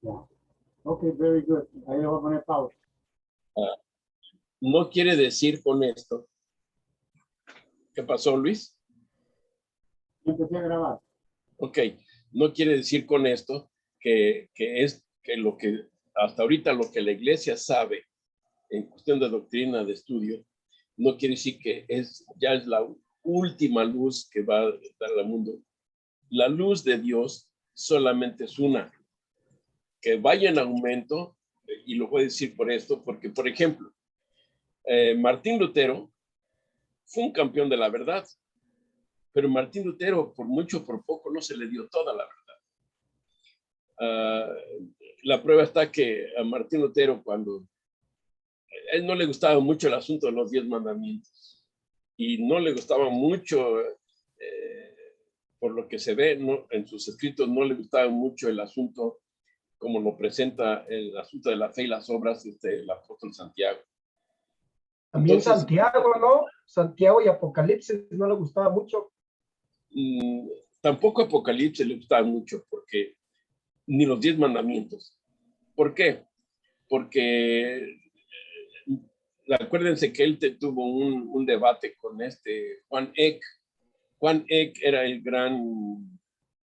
Yeah. Okay, very good. Ahí le voy a poner pausa. No quiere decir con esto. ¿Qué pasó, Luis? Empecé a grabar. Ok, no quiere decir con esto que lo que hasta ahorita lo que la iglesia sabe en cuestión de doctrina, de estudio, no quiere decir que ya es la última luz que va a dar al mundo. La luz de Dios solamente es una, que vaya en aumento, y lo voy a decir por esto, porque, por ejemplo, Martín Lutero fue un campeón de la verdad, pero Martín Lutero, por mucho o por poco, no se le dio toda la verdad. La prueba está que a Martín Lutero, cuando él no le gustaba mucho el asunto de los 10 mandamientos, y no le gustaba mucho, por lo que se ve, ¿no? En sus escritos no le gustaba mucho el asunto como lo presenta el asunto de la fe y las obras del apóstol Santiago. También Entonces, Santiago, ¿no? Santiago y Apocalipsis no le gustaba mucho. Tampoco Apocalipsis le gustaba mucho, porque ni los 10 mandamientos. ¿Por qué? Porque acuérdense que él tuvo un debate con Juan Eck. Juan Eck era el gran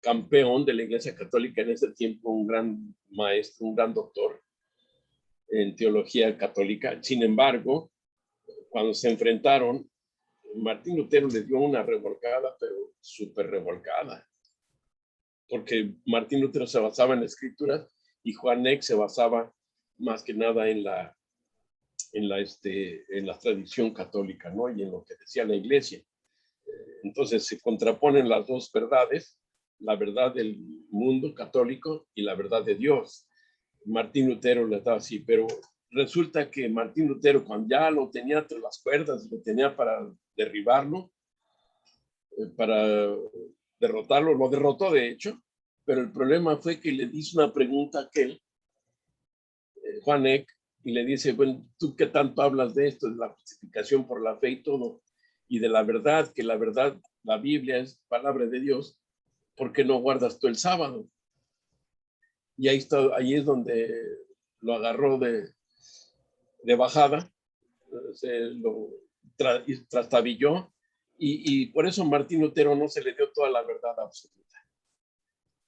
campeón de la Iglesia Católica en ese tiempo, un gran maestro, un gran doctor en teología católica. Sin embargo, cuando se enfrentaron, Martín Lutero le dio una revolcada, pero súper revolcada, porque Martín Lutero se basaba en la escritura y Juan Eck se basaba más que nada en la tradición católica, ¿no? Y en lo que decía la iglesia. Entonces se contraponen las dos verdades, la verdad del mundo católico y la verdad de Dios. Martín Lutero le estaba así, pero resulta que Martín Lutero, cuando ya lo tenía entre las cuerdas, lo tenía para derribarlo, para derrotarlo, lo derrotó de hecho, pero el problema fue que le hizo una pregunta a aquel, Juan Eck, y le dice, bueno, ¿tú qué tanto hablas de esto, de la justificación por la fe y todo, y de la verdad, que la verdad, la Biblia es palabra de Dios, ¿por qué no guardas tú el sábado? Y ahí es donde lo agarró de bajada, se lo trastabilló, y por eso Martín Lutero no se le dio toda la verdad absoluta.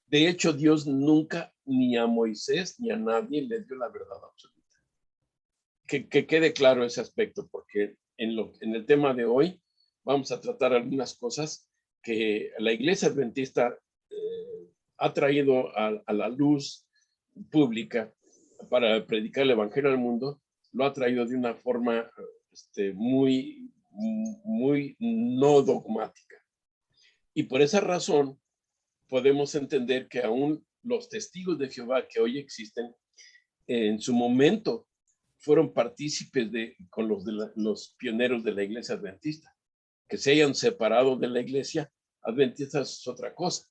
De hecho, Dios nunca, ni a Moisés, ni a nadie le dio la verdad absoluta. Que quede claro ese aspecto, porque en el tema de hoy vamos a tratar algunas cosas que la Iglesia Adventista ha traído a la luz pública para predicar el Evangelio al mundo, lo ha traído de una forma muy, muy no dogmática. Y por esa razón podemos entender que aún los testigos de Jehová que hoy existen, en su momento fueron partícipes con los pioneros de la iglesia adventista. Que se hayan separado de la iglesia adventista es otra cosa.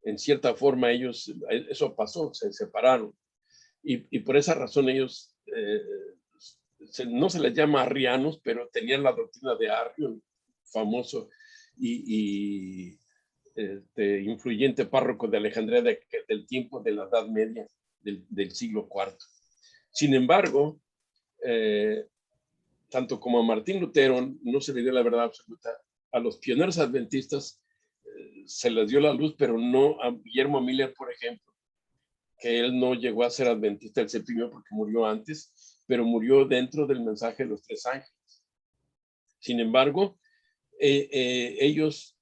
En cierta forma eso pasó, se separaron. Y por esa razón ellos, no se les llama arrianos, pero tenían la doctrina de Arrio, famoso y influyente párroco de Alejandría del tiempo de la Edad Media, del siglo IV. Sin embargo, tanto como a Martín Lutero no se le dio la verdad absoluta, a los pioneros adventistas se les dio la luz, pero no a Guillermo Miller, por ejemplo, que él no llegó a ser adventista el séptimo porque murió antes, pero murió dentro del mensaje de los 3 ángeles. Sin embargo, ellos,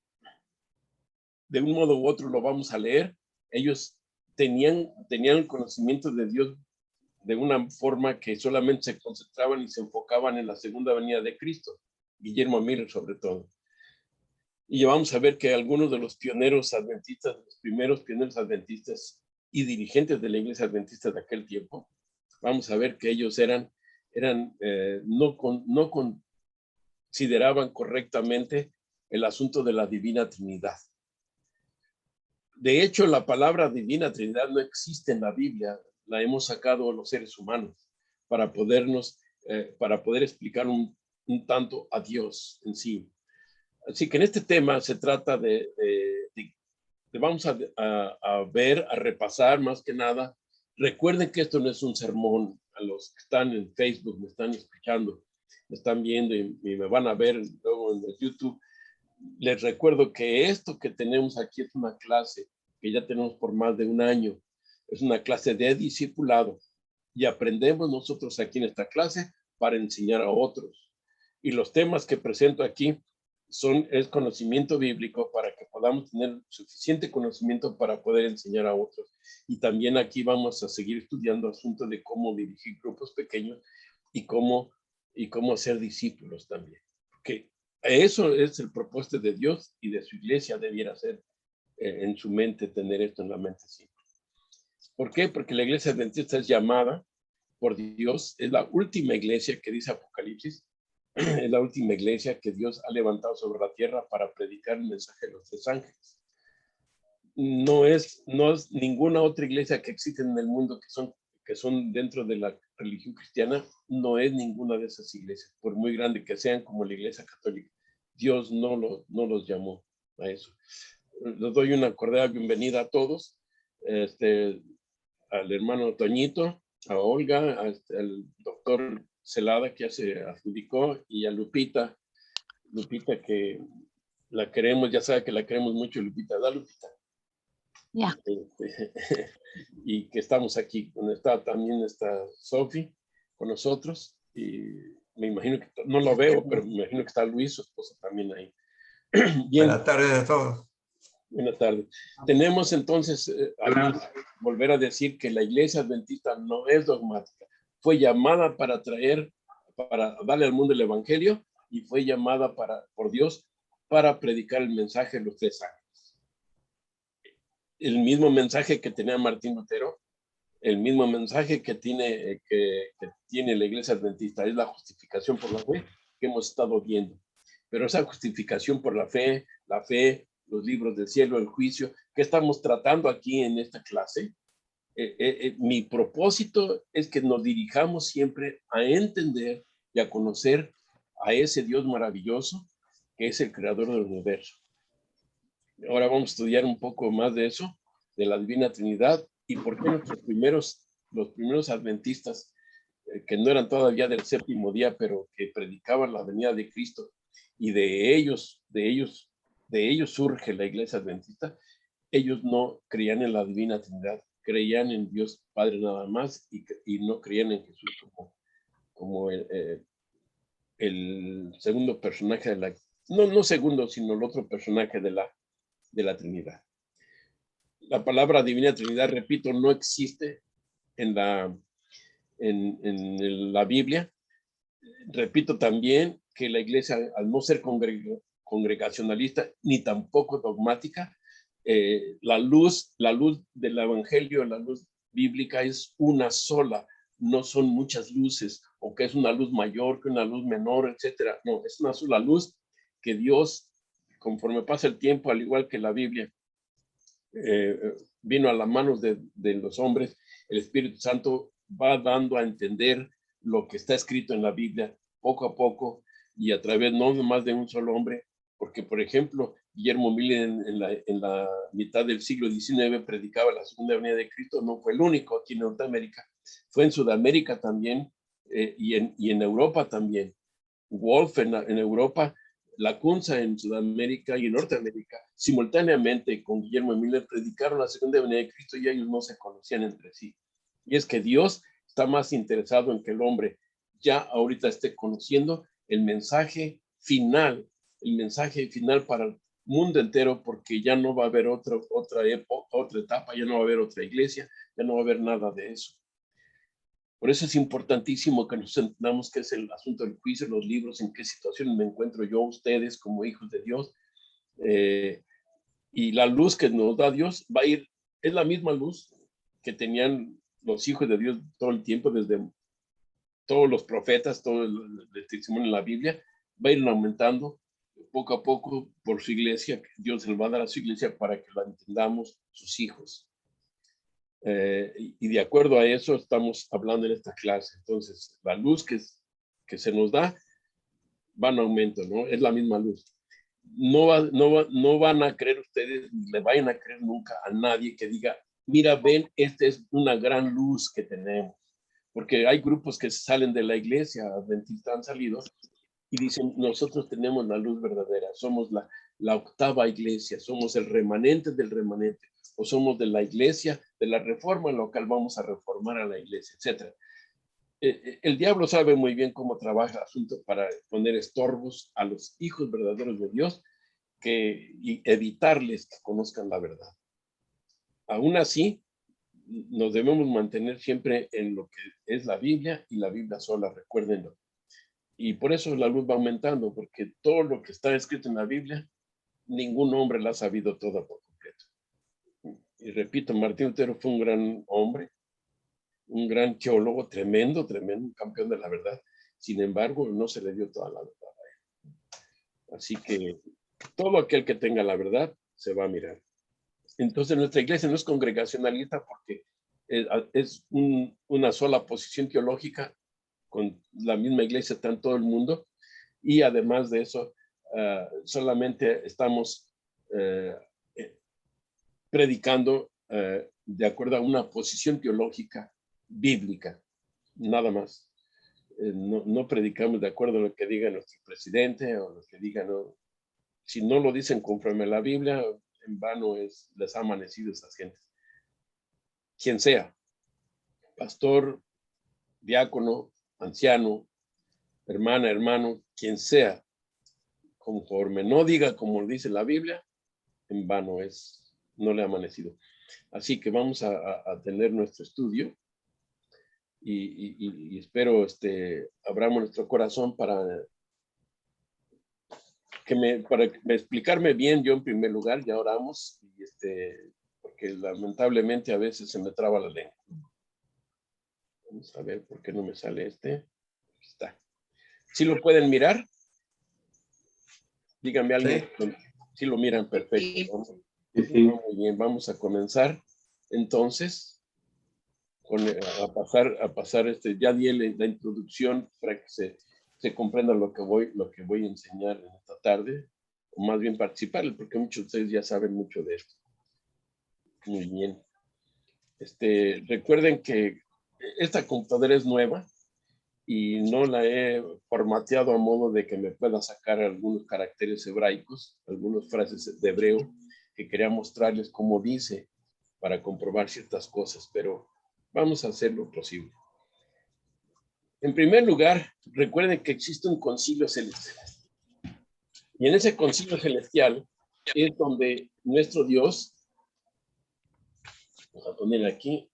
de un modo u otro lo vamos a leer, ellos tenían el conocimiento de Dios de una forma que solamente se concentraban y se enfocaban en la segunda venida de Cristo, Guillermo Miller sobre todo. Y vamos a ver que algunos de los pioneros adventistas, los primeros pioneros adventistas y dirigentes de la iglesia adventista de aquel tiempo, vamos a ver que ellos no consideraban correctamente el asunto de la divina Trinidad. De hecho, la palabra divina Trinidad no existe en la Biblia, la hemos sacado los seres humanos para poder explicar un tanto a Dios en sí. Así que en este tema se trata vamos a ver, a repasar más que nada Recuerden que esto no es un sermón. A los que están en Facebook, me están escuchando, me están viendo y me van a ver luego en el YouTube. Les recuerdo que esto que tenemos aquí es una clase que ya tenemos por más de un año. Es una clase de discipulado y aprendemos nosotros aquí en esta clase para enseñar a otros. Y los temas que presento aquí es conocimiento bíblico para que podamos tener suficiente conocimiento para poder enseñar a otros. Y también aquí vamos a seguir estudiando asuntos de cómo dirigir grupos pequeños y cómo ser discípulos también. Porque eso es el propósito de Dios y de su iglesia debiera ser en su mente, tener esto en la mente siempre. ¿Por qué? Porque la iglesia adventista es llamada por Dios, es la última iglesia que dice Apocalipsis, es la última iglesia que Dios ha levantado sobre la tierra para predicar el mensaje de los 3 ángeles. No es ninguna otra iglesia que existe en el mundo que son dentro de la religión cristiana, no es ninguna de esas iglesias, por muy grande que sean como la iglesia católica. Dios no los llamó a eso. Les doy una cordial bienvenida a todos, al hermano Toñito, a Olga, al doctor Celada, que ya se adjudicó, y a Lupita, que la queremos, ya sabe que la queremos mucho, Lupita, ¿da, Lupita? Ya. Y que estamos aquí, donde también está Sofi con nosotros, y me imagino que, no lo veo, pero me imagino que está Luis, su esposa, también ahí. Bien. Buenas tardes a todos. Buenas tardes. Tenemos entonces, volver a decir que la iglesia adventista no es dogmática. Fue llamada para darle al mundo el evangelio y fue llamada por Dios para predicar el mensaje de los 3 ángeles. El mismo mensaje que tenía Martín Lutero, el mismo mensaje que tiene la iglesia adventista, es la justificación por la fe que hemos estado viendo. Pero esa justificación por la fe, los libros del cielo, el juicio, que estamos tratando aquí en esta clase, mi propósito es que nos dirijamos siempre a entender y a conocer a ese Dios maravilloso que es el creador del universo. Ahora vamos a estudiar un poco más de eso, de la Divina Trinidad y por qué los primeros adventistas, que no eran todavía del 7º día, pero que predicaban la venida de Cristo, y de ellos surge la iglesia adventista. Ellos no creían en la Divina Trinidad, creían en Dios Padre nada más y no creían en Jesús como el segundo personaje no segundo, sino el otro personaje de la Trinidad. La palabra Divina Trinidad, repito, no existe en la Biblia. Repito también que la iglesia, al no ser congregacionalista ni tampoco dogmática, la luz del evangelio, la luz bíblica es una sola, no son muchas luces, o que es una luz mayor, que una luz menor, etcétera. No, es una sola luz que Dios, conforme pasa el tiempo, al igual que la Biblia, vino a las manos de los hombres, el Espíritu Santo va dando a entender lo que está escrito en la Biblia poco a poco y a través no más de un solo hombre, porque por ejemplo Guillermo Miller en la mitad del siglo XIX predicaba la segunda venida de Cristo, no fue el único aquí en Norteamérica, fue en Sudamérica también y en Europa también. Wolf en Europa, Lacunza en Sudamérica y en Norteamérica, simultáneamente con Guillermo Miller predicaron la segunda venida de Cristo y ellos no se conocían entre sí. Y es que Dios está más interesado en que el hombre ya ahorita esté conociendo el mensaje final para el mundo entero, porque ya no va a haber otra etapa, ya no va a haber otra iglesia, ya no va a haber nada de eso. Por eso es importantísimo que nos entendamos qué es el asunto del juicio, los libros, en qué situación me encuentro yo, ustedes como hijos de Dios. Y la luz que nos da Dios va a ir, es la misma luz que tenían los hijos de Dios todo el tiempo, desde todos los profetas, todo el testimonio en la Biblia, va a ir aumentando poco a poco por su iglesia, que Dios se lo va a dar a su iglesia para que la entendamos sus hijos. Y de acuerdo a eso estamos hablando en esta clase. Entonces, la luz que se nos da va en aumento, ¿no? Es la misma luz. No van a creer ustedes, ni le vayan a creer nunca a nadie que diga, mira, ven, esta es una gran luz que tenemos. Porque hay grupos que salen de la iglesia adventista, han salido, y dicen, nosotros tenemos la luz verdadera, somos la octava iglesia, somos el remanente del remanente, o somos de la iglesia, de la reforma local, vamos a reformar a la iglesia, etc. El diablo sabe muy bien cómo trabaja el asunto para poner estorbos a los hijos verdaderos de Dios y evitarles que conozcan la verdad. Aún así, nos debemos mantener siempre en lo que es la Biblia y la Biblia sola, recuérdenlo. Y por eso la luz va aumentando, porque todo lo que está escrito en la Biblia, ningún hombre la ha sabido toda por completo. Y repito, Martín Lutero fue un gran hombre, un gran teólogo, tremendo, campeón de la verdad. Sin embargo, no se le dio toda la verdad a él. Así que todo aquel que tenga la verdad se va a mirar. Entonces nuestra iglesia no es congregacionalista porque es una sola posición teológica, con la misma iglesia está en todo el mundo, y además de eso, solamente estamos predicando de acuerdo a una posición teológica bíblica, nada más. No predicamos de acuerdo a lo que diga nuestro presidente o lo que diga, no. Si no lo dicen conforme a la Biblia, en vano les ha amanecido a esas gentes. Quien sea, pastor, diácono, anciano, hermana, hermano, quien sea, conforme no diga como dice la Biblia, en vano no le ha amanecido. Así que vamos a tener nuestro estudio y espero abramos nuestro corazón para explicarme bien yo en primer lugar. Ya oramos, porque lamentablemente a veces se me traba la lengua. Vamos a ver por qué no me sale Aquí está. ¿Sí lo pueden mirar? Díganme alguien. Sí lo miran, perfecto. Sí. Muy bien, vamos a comenzar entonces a pasar ya di la introducción para que se comprenda lo que voy a enseñar en esta tarde, o más bien participar, porque muchos de ustedes ya saben mucho de esto. Muy bien. Recuerden que esta computadora es nueva y no la he formateado a modo de que me pueda sacar algunos caracteres hebraicos, algunas frases de hebreo que quería mostrarles cómo dice para comprobar ciertas cosas, pero vamos a hacer lo posible. En primer lugar, recuerden que existe un concilio celestial. Y en ese concilio celestial es donde nuestro Dios, vamos a poner aquí,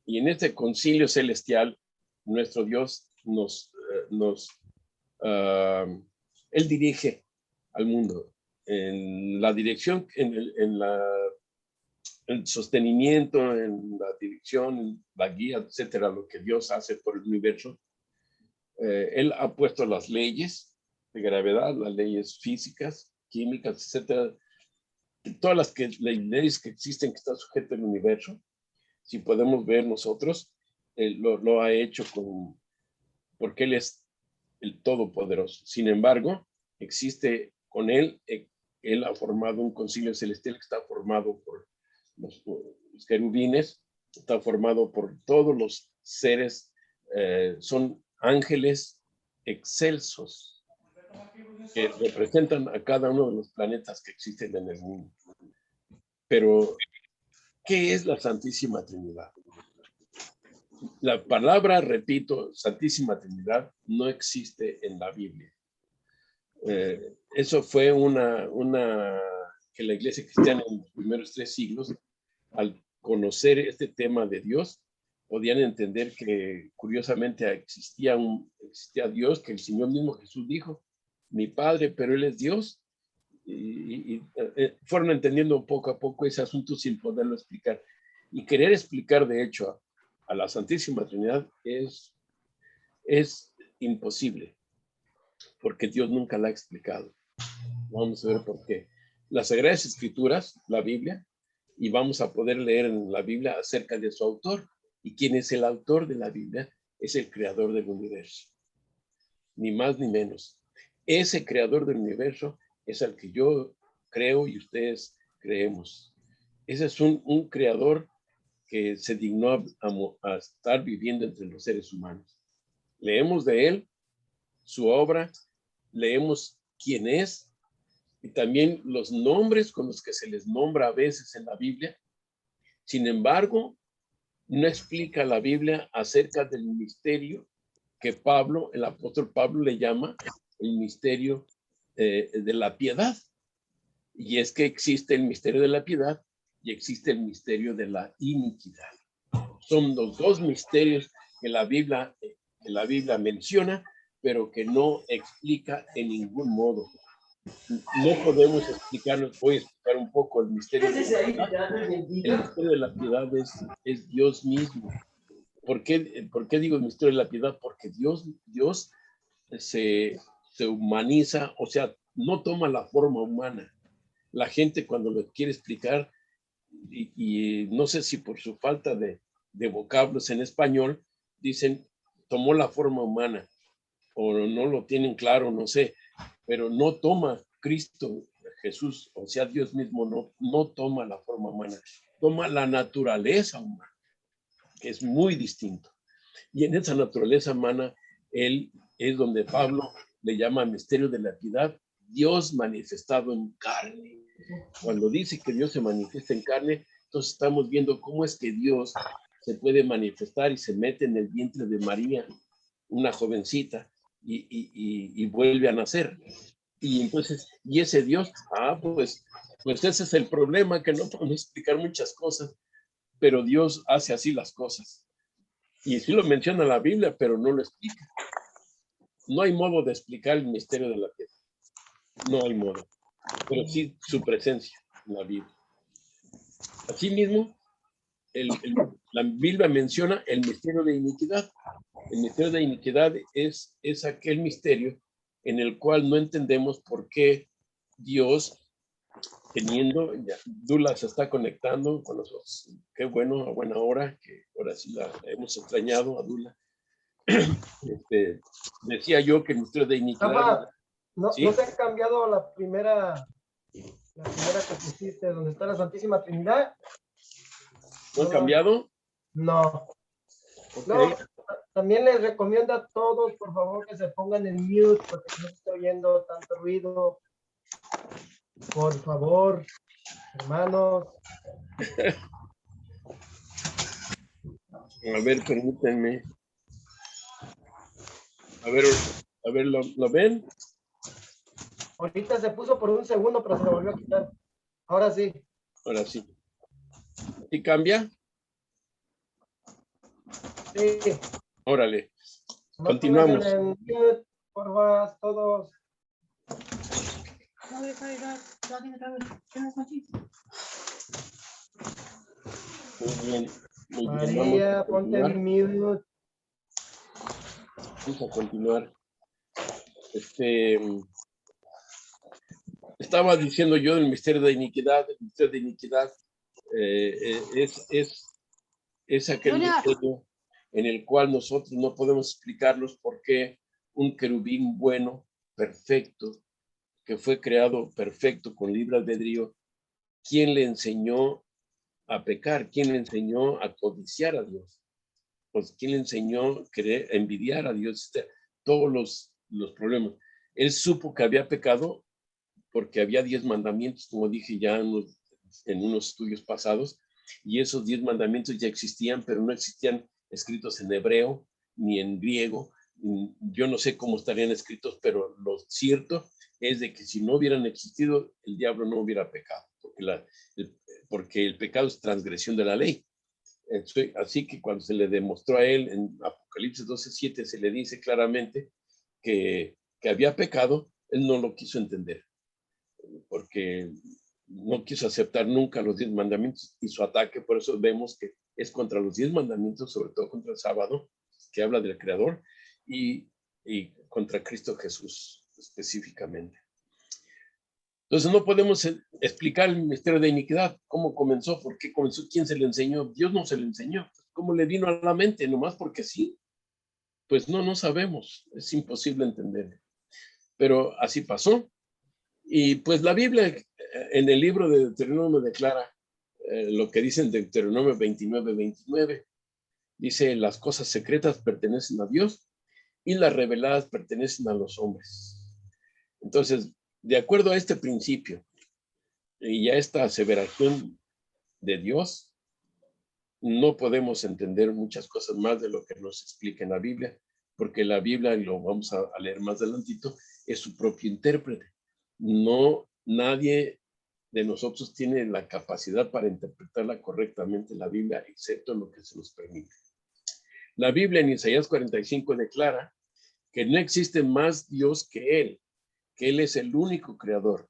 y en este concilio celestial, nuestro Dios Él dirige al mundo en la dirección, en el sostenimiento, en la dirección, en la guía, etcétera, lo que Dios hace por el universo. Él ha puesto las leyes de gravedad, las leyes físicas, químicas, etcétera, todas las leyes que existen que están sujetas al universo. Si podemos ver nosotros, lo ha hecho porque Él es el Todopoderoso. Sin embargo, existe con Él ha formado un concilio celestial que está formado por los querubines, está formado por todos los seres, son ángeles excelsos que representan a cada uno de los planetas que existen en el mundo. Pero, ¿qué es la Santísima Trinidad? La palabra, repito, Santísima Trinidad, no existe en la Biblia. Eso fue que la Iglesia cristiana en los primeros 3 siglos, al conocer este tema de Dios, podían entender que curiosamente existía Dios, que el Señor mismo Jesús dijo, mi Padre, pero Él es Dios. Y fueron entendiendo poco a poco ese asunto sin poderlo explicar. Y querer explicar, de hecho, a la Santísima Trinidad es imposible, porque Dios nunca la ha explicado. Vamos a ver por qué. Las Sagradas Escrituras, la Biblia, y vamos a poder leer en la Biblia acerca de su autor. ¿Y quién es el autor de la Biblia? Es el creador del universo. Ni más ni menos. Ese creador del universo es al que yo creo y ustedes creemos. Ese es un creador que se dignó a estar viviendo entre los seres humanos. Leemos de él, su obra, leemos quién es y también los nombres con los que se les nombra a veces en la Biblia. Sin embargo, no explica la Biblia acerca del misterio que Pablo, el apóstol Pablo, le llama el misterio de la piedad. Y es que existe el misterio de la piedad y existe el misterio de la iniquidad. Son los dos misterios que la Biblia menciona, pero que no explica en ningún modo. No podemos explicarnos, voy a explicar un poco el misterio de la piedad. El misterio de la piedad es Dios mismo. ¿Por qué digo el misterio de la piedad? Porque Dios se humaniza, o sea, no toma la forma humana. La gente cuando lo quiere explicar, y no sé si por su falta de vocablos en español, dicen, tomó la forma humana, o no lo tienen claro, no sé, pero no toma Cristo, Jesús, o sea, Dios mismo no toma la forma humana, toma la naturaleza humana, que es muy distinto. Y en esa naturaleza humana, él es donde Pablo le llama misterio de la piedad, Dios manifestado en carne. Cuando dice que Dios se manifiesta en carne, entonces estamos viendo cómo es que Dios se puede manifestar y se mete en el vientre de María, una jovencita, y vuelve a nacer. Y entonces, y ese Dios, pues ese es el problema, que no podemos explicar muchas cosas, pero Dios hace así las cosas. Y sí lo menciona la Biblia, pero no lo explica. No hay modo de explicar el misterio de la piedad. No hay modo. Pero sí su presencia en la Biblia. Asimismo, la Biblia menciona el misterio de iniquidad. El misterio de iniquidad es aquel misterio en el cual no entendemos por qué Dios, Dula se está conectando con nosotros. Qué bueno, a buena hora, que ahora sí la hemos extrañado a Dula. Decía yo que el misterio de iniquidad... Rafa, no, ¿sí? ¿no se ha cambiado la primera que pusiste, donde está la Santísima Trinidad? ¿No ha cambiado? No. Okay. No, también les recomiendo a todos, por favor, que se pongan en mute, porque no se está oyendo tanto ruido. Por favor, hermanos. A ver, permítanme. A ver, ¿lo ven? Ahorita se puso por un segundo, pero se volvió a quitar. Ahora sí. Ahora sí. ¿Sí cambia? Sí. Órale. Nomás Continuamos. pónganse en mute, por favor, todos. Muy bien. Muy bien. María, ponte en mute. Vamos a continuar. Estaba diciendo yo del misterio de iniquidad. El misterio de iniquidad es aquel misterio en el cual nosotros no podemos explicarlos por qué un querubín bueno, perfecto, que fue creado perfecto con libre albedrío, ¿quién le enseñó a pecar? ¿Quién le enseñó a codiciar a Dios? Pues ¿quién le enseñó a envidiar a Dios? Todos los problemas. Él supo que había pecado porque había 10 mandamientos, como dije ya en unos estudios pasados, y esos 10 mandamientos ya existían, pero no existían escritos en hebreo ni en griego. Yo no sé cómo estarían escritos, pero lo cierto es de que si no hubieran existido, el diablo no hubiera pecado, porque el pecado es transgresión de la ley. Así que cuando se le demostró a él en Apocalipsis 12:7, se le dice claramente que había pecado, él no lo quiso entender, porque no quiso aceptar nunca los 10 mandamientos, y su ataque, por eso vemos que es contra los 10 mandamientos, sobre todo contra el sábado, que habla del Creador, y contra Cristo Jesús específicamente. Entonces no podemos explicar el misterio de iniquidad, cómo comenzó, por qué comenzó, quién se le enseñó. Dios no se le enseñó. ¿Cómo le vino a la mente? Nomás porque sí. Pues no sabemos. Es imposible entender. Pero así pasó. Y pues la Biblia en el libro de Deuteronomio declara lo que dice en Deuteronomio 29:29. Dice, las cosas secretas pertenecen a Dios y las reveladas pertenecen a los hombres. Entonces, de acuerdo a este principio y a esta aseveración de Dios, no podemos entender muchas cosas más de lo que nos explica en la Biblia, porque la Biblia, y lo vamos a leer más adelantito, es su propio intérprete. No, nadie de nosotros tiene la capacidad para interpretarla correctamente la Biblia, excepto lo que se nos permite. La Biblia en Isaías 45 declara que no existe más Dios que Él es el único creador.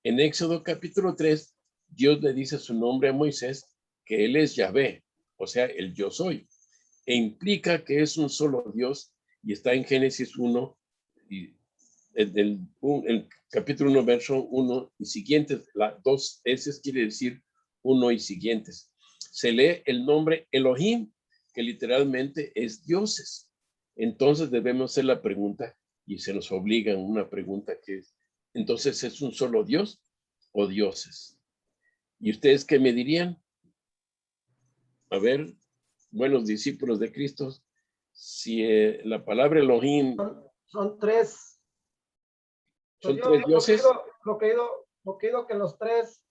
En Éxodo capítulo 3, Dios le dice su nombre a Moisés, que Él es Yahvé, o sea, el yo soy, e implica que es un solo Dios, y está en Génesis 1, y el capítulo 1, verso 1 y siguientes, dos S quiere decir uno y siguientes. Se lee el nombre Elohim, que literalmente es dioses. Entonces debemos hacer la pregunta, y se nos obliga una pregunta que es, entonces, ¿es un solo Dios o dioses? ¿Y ustedes qué me dirían? A ver, buenos discípulos de Cristo, si la palabra Elohim Son tres. son Yo tres dioses. lo que he ido que los tres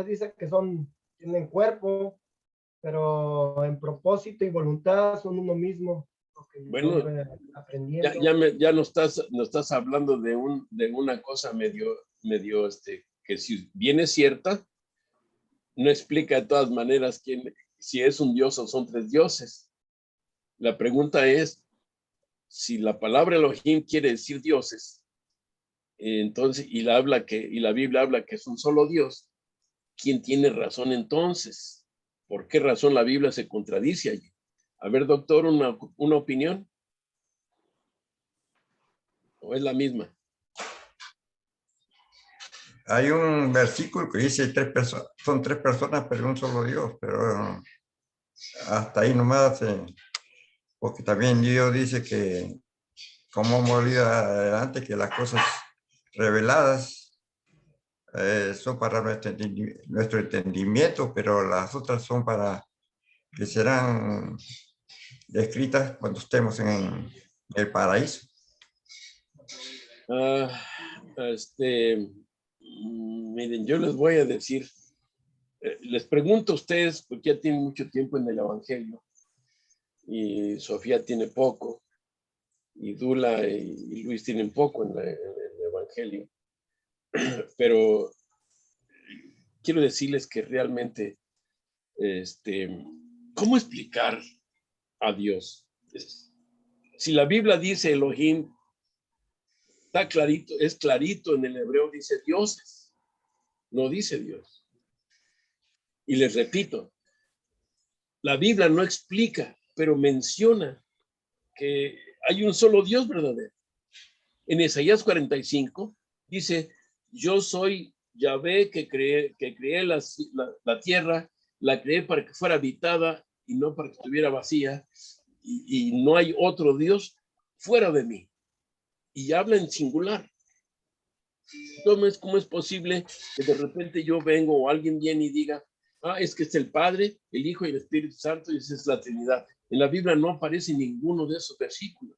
dicen que tienen cuerpo, pero en propósito y voluntad son uno mismo. Lo que Bueno, yo aprendiendo. ya nos estás hablando de una cosa medio, que si bien es cierta, no explica de todas maneras si es un dios o son tres dioses. La pregunta es, si la palabra Elohim quiere decir dioses, entonces, y la Biblia habla que es un solo Dios, ¿quién tiene razón entonces? ¿Por qué razón la Biblia se contradice allí? A ver, doctor, una opinión. ¿O es la misma? Hay un versículo que dice son tres personas, pero un solo Dios, pero hasta ahí nomás, porque también Dios dice que, como hemos leído adelante, que las cosas reveladas son para nuestro entendimiento, pero las otras son para que serán descritas cuando estemos en el paraíso. Miren, yo les voy a decir, les pregunto a ustedes, porque ya tienen mucho tiempo en el Evangelio, y Sofía tiene poco, y Dula y Luis tienen poco en el Evangelio, pero quiero decirles que realmente, ¿cómo explicar a Dios? Si la Biblia dice Elohim, está clarito, es clarito en el hebreo, dice dioses, no dice Dios. Y les repito, la Biblia no explica, pero menciona que hay un solo Dios verdadero. En Isaías 45 dice, yo soy Yahvé que creé la tierra, la creé para que fuera habitada y no para que estuviera vacía, y no hay otro Dios fuera de mí. Y habla en singular. Entonces, ¿cómo es posible que de repente yo vengo o alguien viene y diga, es que es el Padre, el Hijo y el Espíritu Santo, y esa es la Trinidad? En la Biblia no aparece ninguno de esos versículos.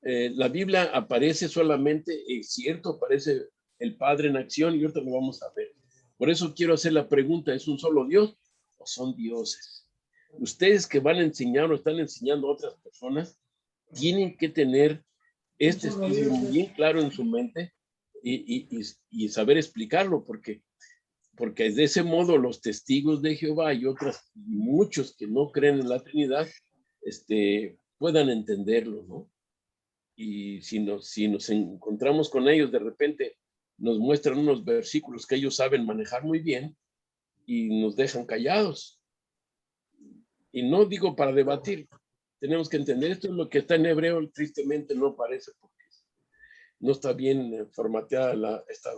La Biblia aparece solamente, es cierto, aparece el Padre en acción, y ahorita lo vamos a ver. Por eso quiero hacer la pregunta, ¿es un solo Dios o son dioses? Ustedes que van a enseñar o están enseñando a otras personas, tienen que tener este estudio bien claro en su mente y saber explicarlo, porque de ese modo los testigos de Jehová y muchos que no creen en la Trinidad, puedan entenderlo, ¿no? Y si nos encontramos con ellos, de repente nos muestran unos versículos que ellos saben manejar muy bien y nos dejan callados. Y no digo para debatir, tenemos que entender, esto es lo que está en hebreo, tristemente no aparece porque no está bien formateada esta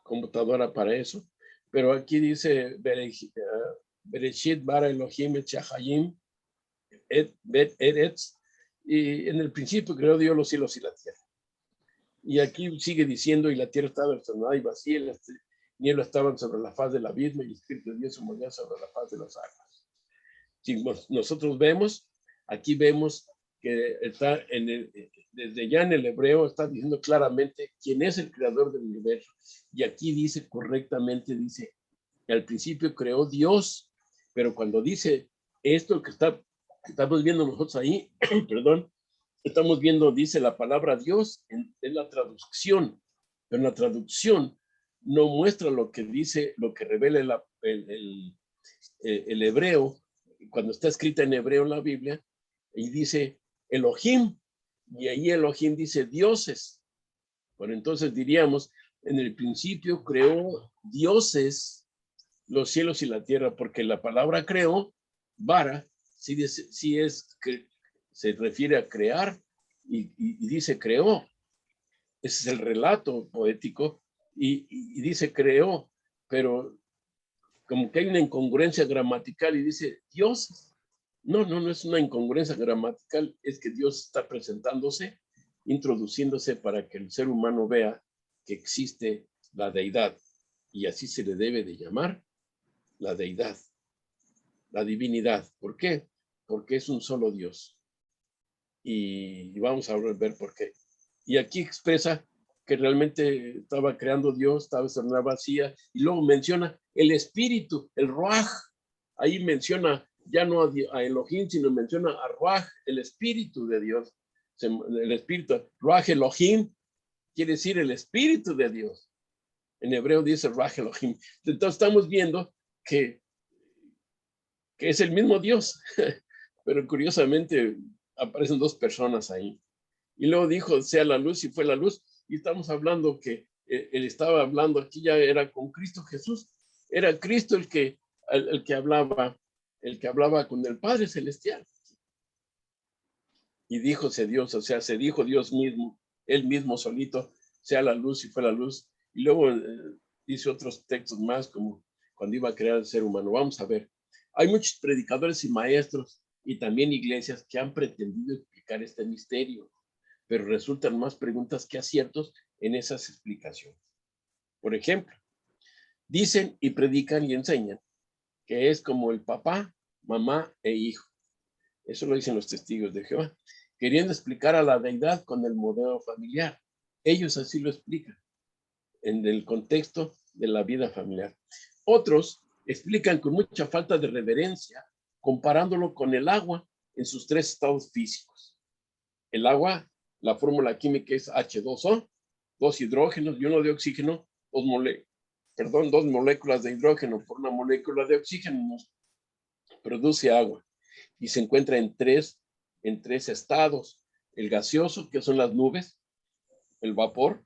computadora para eso. Pero aquí dice, Bereshit bara Elohim et shachayim et bet eretz, y en el principio creó Dios los cielos y la tierra. Y aquí sigue diciendo, y la tierra estaba desordenada y vacía, Nieblas estaban sobre la faz del abismo y el Espíritu de Dios se movía sobre la faz de las aguas. Si nosotros vemos, aquí vemos que está desde ya en el hebreo está diciendo claramente quién es el creador del universo. Y aquí dice correctamente, dice, que al principio creó Dios, pero cuando dice esto que estamos viendo nosotros ahí, perdón, estamos viendo, dice la palabra Dios, es la traducción, pero la traducción no muestra lo que dice, lo que revela el hebreo, cuando está escrita en hebreo la Biblia, y dice Elohim, y ahí Elohim dice dioses. Bueno, entonces diríamos, en el principio creó dioses los cielos y la tierra, porque la palabra creó, bara, sí es que se refiere a crear y dice creó. Ese es el relato poético y dice creó, pero como que hay una incongruencia gramatical y dice Dios. No es una incongruencia gramatical, es que Dios está presentándose, introduciéndose para que el ser humano vea que existe la deidad y así se le debe de llamar la deidad, la divinidad. ¿Por qué? Porque es un solo Dios. Y vamos a ver por qué. Y aquí expresa que realmente estaba creando Dios, estaba en una vacía, y luego menciona el espíritu, el Ruach. Ahí menciona ya no a Elohim, sino menciona a Ruach, el espíritu de Dios. El espíritu, Ruach Elohim, quiere decir el espíritu de Dios. En hebreo dice Ruach Elohim. Entonces estamos viendo que es el mismo Dios, pero curiosamente aparecen dos personas ahí. Y luego dijo, sea la luz, y fue la luz. Y estamos hablando que él estaba hablando aquí, ya era con Cristo Jesús. Era Cristo el que hablaba con el Padre Celestial. Y díjose Dios, o sea, se dijo Dios mismo, él mismo solito, sea la luz, y fue la luz. Y luego dice otros textos más, como cuando iba a crear el ser humano. Vamos a ver. Hay muchos predicadores y maestros y también iglesias que han pretendido explicar este misterio, pero resultan más preguntas que aciertos en esas explicaciones. Por ejemplo, dicen y predican y enseñan que es como el papá, mamá e hijo. Eso lo dicen los testigos de Jehová, queriendo explicar a la deidad con el modelo familiar. Ellos así lo explican en el contexto de la vida familiar. Otros explican con mucha falta de reverencia, comparándolo con el agua en sus tres estados físicos. El agua, la fórmula química es H2O, 2 hidrógenos y 1 de oxígeno, dos moléculas de hidrógeno por una molécula de oxígeno nos produce agua y se encuentra en tres estados: el gaseoso, que son las nubes, el vapor,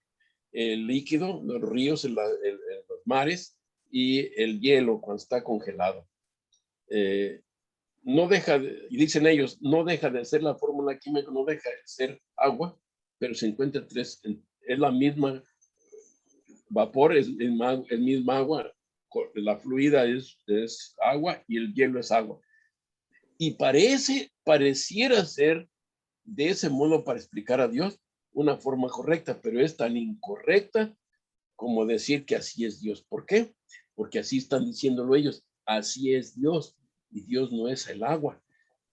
el líquido, los ríos, los mares, y el hielo cuando está congelado. No deja, y dicen ellos, no deja de ser la fórmula química, no deja de ser agua, pero se encuentra es la misma vapor, es misma agua, la fluida es agua y el hielo es agua. Y pareciera ser de ese modo para explicar a Dios una forma correcta, pero es tan incorrecta como decir que así es Dios. ¿Por qué? Porque así están diciéndolo ellos, así es Dios, y Dios no es el agua.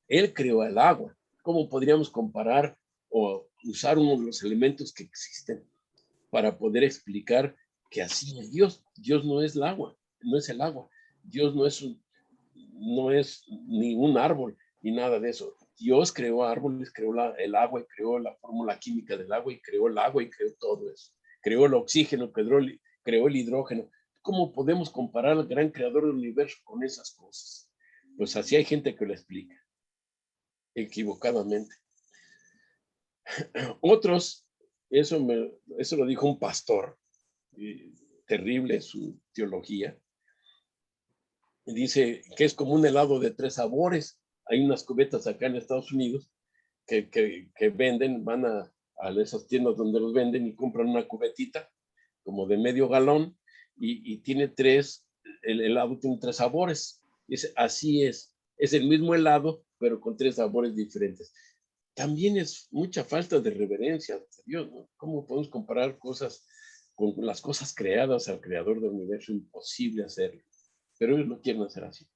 Él creó el agua. ¿Cómo podríamos comparar o usar uno de los elementos que existen para poder explicar que así es Dios? Dios no es el agua, no es el agua. Dios no es ni un árbol ni nada de eso. Dios creó árboles, creó el agua y creó la fórmula química del agua y creó el agua y creó todo eso. Creó el oxígeno, creó el hidrógeno. ¿Cómo podemos comparar al gran creador del universo con esas cosas? Pues así hay gente que lo explica equivocadamente. Otros, eso lo dijo un pastor, terrible su teología. Dice que es como un helado de 3 sabores. Hay unas cubetas acá en Estados Unidos que venden, van a esas tiendas donde los venden y compran una cubetita como de medio galón y tiene el helado tiene 3 sabores. Dice, así es el mismo helado, pero con 3 sabores diferentes. También es mucha falta de reverencia a Dios, ¿no? ¿Cómo podemos comparar cosas con las cosas creadas al creador del universo, imposible hacerlo. Pero ellos lo quieren hacer así.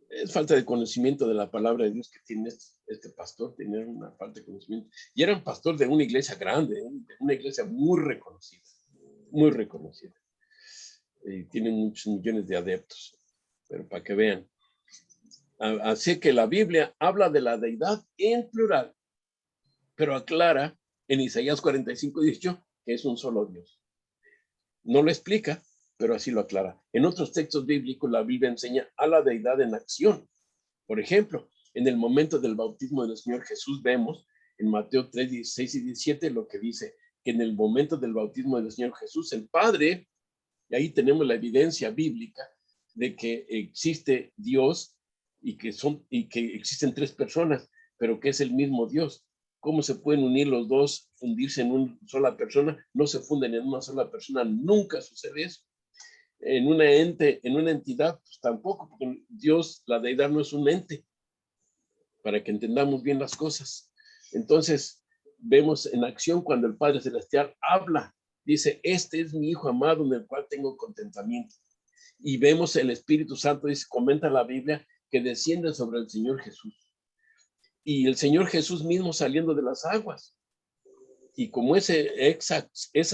Es falta de conocimiento de la palabra de Dios que tiene este pastor, tenía una falta de conocimiento. Y era un pastor de una iglesia grande, de una iglesia muy reconocida, muy reconocida. Y tiene muchos millones de adeptos, pero para que vean. Así que la Biblia habla de la deidad en plural, pero aclara en Isaías 45:18 que es un solo Dios. No lo explica, pero así lo aclara. En otros textos bíblicos, la Biblia enseña a la deidad en acción. Por ejemplo, en el momento del bautismo del Señor Jesús, vemos en Mateo 3:16 y 17 lo que dice, que en el momento del bautismo del Señor Jesús, el Padre, y ahí tenemos la evidencia bíblica de que existe Dios y que existen tres personas, pero que es el mismo Dios. ¿Cómo se pueden unir los dos, fundirse en una sola persona? No se funden en una sola persona, nunca sucede eso. En una entidad, pues tampoco, porque Dios, la deidad, no es un ente, para que entendamos bien las cosas. Entonces, vemos en acción cuando el Padre Celestial habla, dice, este es mi Hijo amado en el cual tengo contentamiento. Y vemos el Espíritu Santo, dice, comenta la Biblia, que desciende sobre el Señor Jesús. Y el Señor Jesús mismo saliendo de las aguas. Y como esa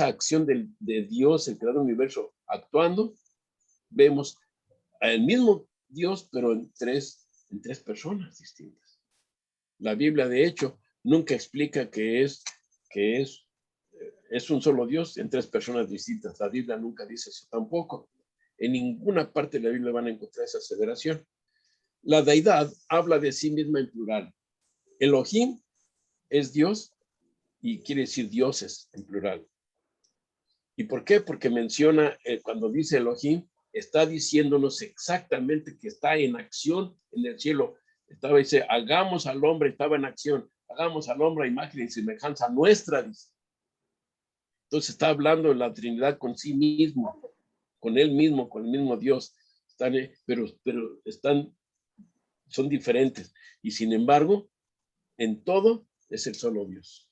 acción de Dios, el creador del universo, actuando, vemos al mismo Dios, pero en tres personas distintas. La Biblia, de hecho, nunca explica que es un solo Dios en tres personas distintas. La Biblia nunca dice eso tampoco. En ninguna parte de la Biblia van a encontrar esa aseveración. La deidad habla de sí misma en plural. Elohim es Dios y quiere decir dioses en plural. ¿Y por qué? Porque menciona, cuando dice Elohim, está diciéndonos exactamente que está en acción en el cielo. Dice, hagamos al hombre, estaba en acción, hagamos al hombre a imagen y semejanza nuestra, dice. Entonces está hablando de la Trinidad con sí mismo, con él mismo, con el mismo Dios. Pero son diferentes. Y sin embargo, en todo es el solo Dios.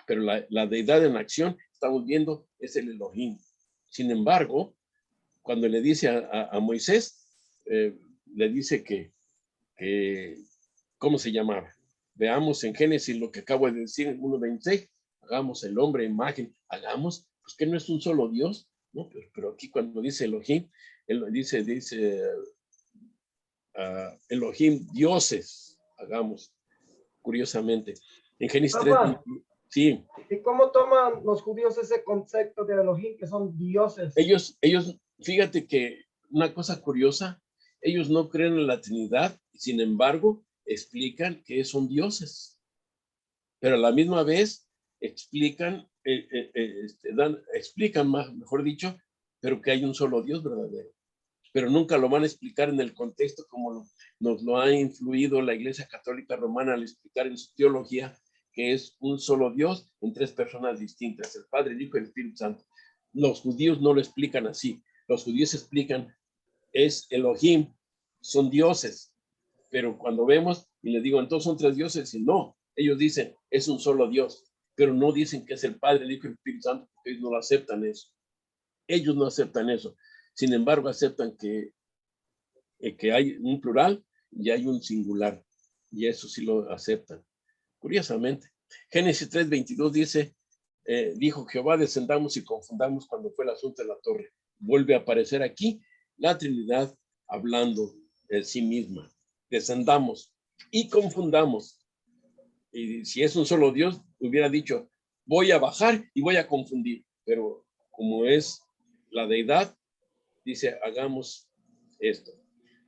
Pero la deidad en acción, estamos viendo, es el Elohim. Sin embargo, cuando le dice a Moisés, le dice que, ¿cómo se llamaba? Veamos en Génesis lo que acabo de decir en 1:26, hagamos el hombre imagen, hagamos, pues que no es un solo Dios, ¿no? Pero aquí cuando dice Elohim, él dice Elohim, dioses, hagamos, curiosamente. En Génesis 3, sí. ¿Y cómo toman los judíos ese concepto de Elohim, que son dioses? Ellos, fíjate que una cosa curiosa, ellos no creen en la Trinidad, sin embargo, explican que son dioses. Pero a la misma vez explican, mejor dicho, pero que hay un solo Dios verdadero. Pero nunca lo van a explicar en el contexto como nos lo ha influido la Iglesia Católica Romana al explicar en su teología que es un solo Dios en tres personas distintas, el Padre, el Hijo y el Espíritu Santo. Los judíos no lo explican así. Los judíos explican, es Elohim, son dioses. Pero cuando vemos y les digo, entonces son tres dioses, y no, ellos dicen, es un solo Dios, pero no dicen que es el Padre, el Hijo y el Espíritu Santo, porque ellos no lo aceptan eso. Ellos no aceptan eso. Sin embargo, aceptan que hay un plural y hay un singular. Y eso sí lo aceptan. Curiosamente, Génesis 3:22 dice, dijo Jehová, descendamos y confundamos cuando fue el asunto de la torre. Vuelve a aparecer aquí la Trinidad hablando de sí misma. Descendamos y confundamos. Y si es un solo Dios, hubiera dicho, voy a bajar y voy a confundir. Pero como es la deidad, dice, hagamos esto.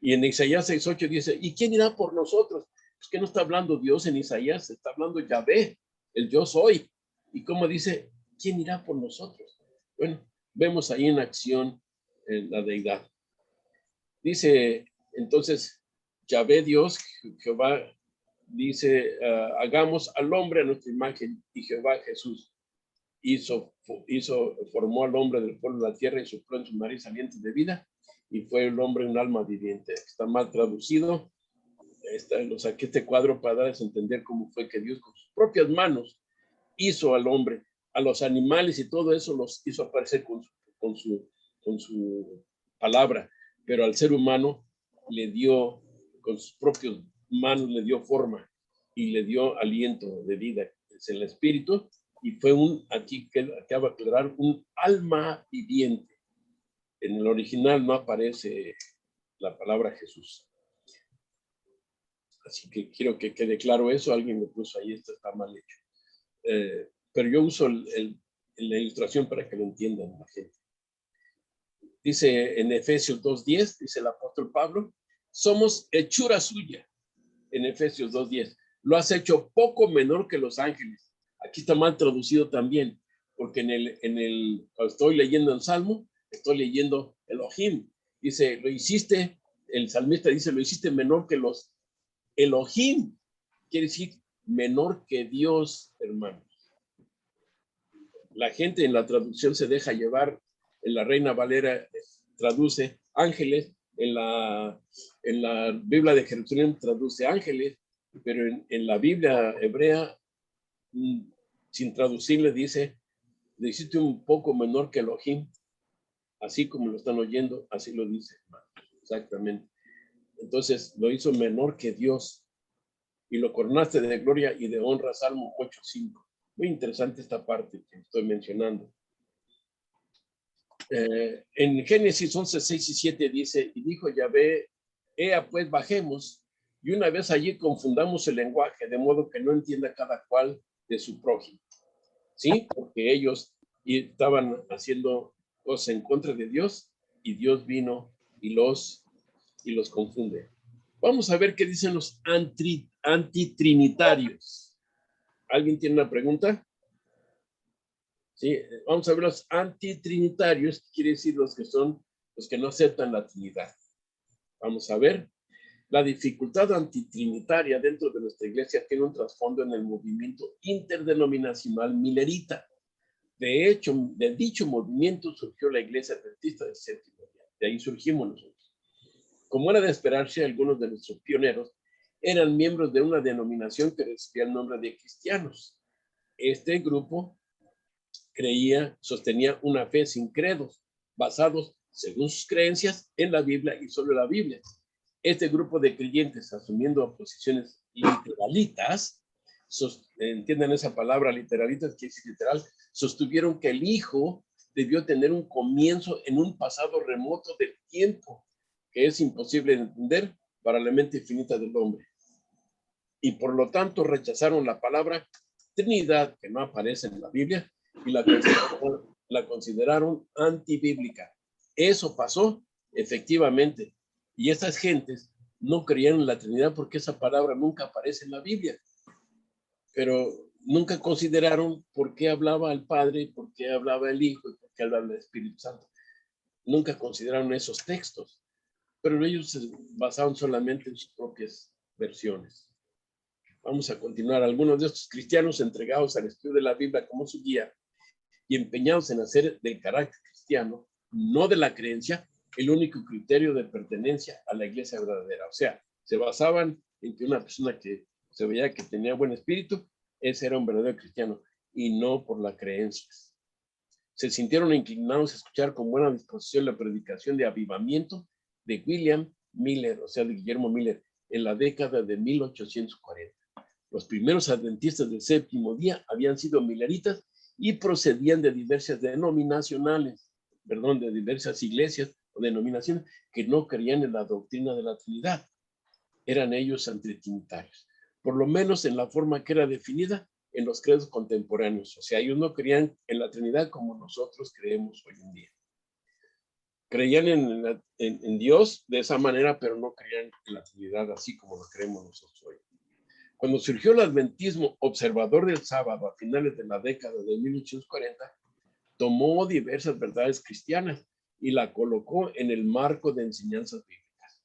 Y en Isaías 6:8 dice, ¿y quién irá por nosotros? Pues que no está hablando Dios en Isaías, está hablando Yahvé, el yo soy. Y como dice, ¿quién irá por nosotros? Bueno, vemos ahí en acción la deidad. Dice, entonces, Yahvé Dios, Jehová, dice, hagamos al hombre a nuestra imagen, y Jehová Jesús formó al hombre del polvo de la tierra y sopló en su nariz aliento de vida, y fue el hombre un alma viviente. Está mal traducido. Lo saqué este cuadro para darles a entender cómo fue que Dios con sus propias manos hizo al hombre a los animales y todo eso los hizo aparecer con su palabra, pero al ser humano le dio, con sus propias manos le dio forma y le dio aliento de vida. Es el espíritu, y fue aquí que acaba de aclarar, un alma viviente. En el original no aparece la palabra Jesús. Así que quiero que quede claro eso. Alguien me puso ahí, esto está mal hecho. Pero yo uso la ilustración para que lo entiendan la gente. Dice en Efesios 2:10, dice el apóstol Pablo, somos hechura suya. En Efesios 2:10, lo has hecho poco menor que los ángeles. Aquí está mal traducido también, porque cuando estoy leyendo el Salmo, estoy leyendo Elohim. Dice, lo hiciste, el salmista dice, lo hiciste menor que los Elohim. Quiere decir menor que Dios, hermanos. La gente en la traducción se deja llevar. En la Reina Valera traduce ángeles, en la Biblia de Jerusalén traduce ángeles, pero en la Biblia hebrea, sin traducirle, dice, le hiciste un poco menor que Elohim, así como lo están oyendo, así lo dice, exactamente. Entonces lo hizo menor que Dios y lo coronaste de gloria y de honra, Salmo 8:5. Muy interesante esta parte que estoy mencionando. En Génesis 11:6-7 dice, y dijo Yahvé, ea pues bajemos, y una vez allí confundamos el lenguaje, de modo que no entienda cada cual de su prójimo. ¿Sí? Porque ellos estaban haciendo cosas en contra de Dios, y Dios vino y los confunde. Vamos a ver qué dicen los antitrinitarios. ¿Alguien tiene una pregunta? Sí, vamos a ver los antitrinitarios, quiere decir los que no aceptan la Trinidad. Vamos a ver. La dificultad antitrinitaria dentro de nuestra iglesia tiene un trasfondo en el movimiento interdenominacional milerita. De hecho, de dicho movimiento surgió la Iglesia Adventista del Séptimo Día. De ahí surgimos nosotros. Como era de esperarse, algunos de nuestros pioneros eran miembros de una denominación que recibía el nombre de cristianos. Este grupo sostenía una fe sin credos, basados, según sus creencias, en la Biblia y solo la Biblia. Este grupo de creyentes, asumiendo posiciones literalitas, entiendan esa palabra literalitas, que es literal, sostuvieron que el Hijo debió tener un comienzo en un pasado remoto del tiempo, que es imposible de entender para la mente infinita del hombre. Y por lo tanto rechazaron la palabra Trinidad, que no aparece en la Biblia, y la consideraron antibíblica. Eso pasó efectivamente. Y estas gentes no creían en la Trinidad porque esa palabra nunca aparece en la Biblia. Pero nunca consideraron por qué hablaba el Padre, por qué hablaba el Hijo y por qué hablaba el Espíritu Santo. Nunca consideraron esos textos. Pero ellos se basaron solamente en sus propias versiones. Vamos a continuar. Algunos de estos cristianos entregados al estudio de la Biblia como su guía y empeñados en hacer del carácter cristiano, no de la creencia, el único criterio de pertenencia a la iglesia verdadera. O sea, se basaban en que una persona que se veía que tenía buen espíritu, ese era un verdadero cristiano, y no por las creencias. Se sintieron inclinados a escuchar con buena disposición la predicación de avivamiento de William Miller, o sea, de Guillermo Miller, en la década de 1840. Los primeros adventistas del séptimo día habían sido mileritas y procedían de diversas de diversas iglesias o denominaciones que no creían en la doctrina de la Trinidad. Eran ellos antitrinitarios, por lo menos en la forma que era definida en los credos contemporáneos. O sea, ellos no creían en la Trinidad como nosotros creemos hoy en día. Creían en Dios de esa manera, pero no creían en la Trinidad así como lo creemos nosotros hoy. Cuando surgió el adventismo observador del sábado a finales de la década de 1840, tomó diversas verdades cristianas y la colocó en el marco de enseñanzas bíblicas.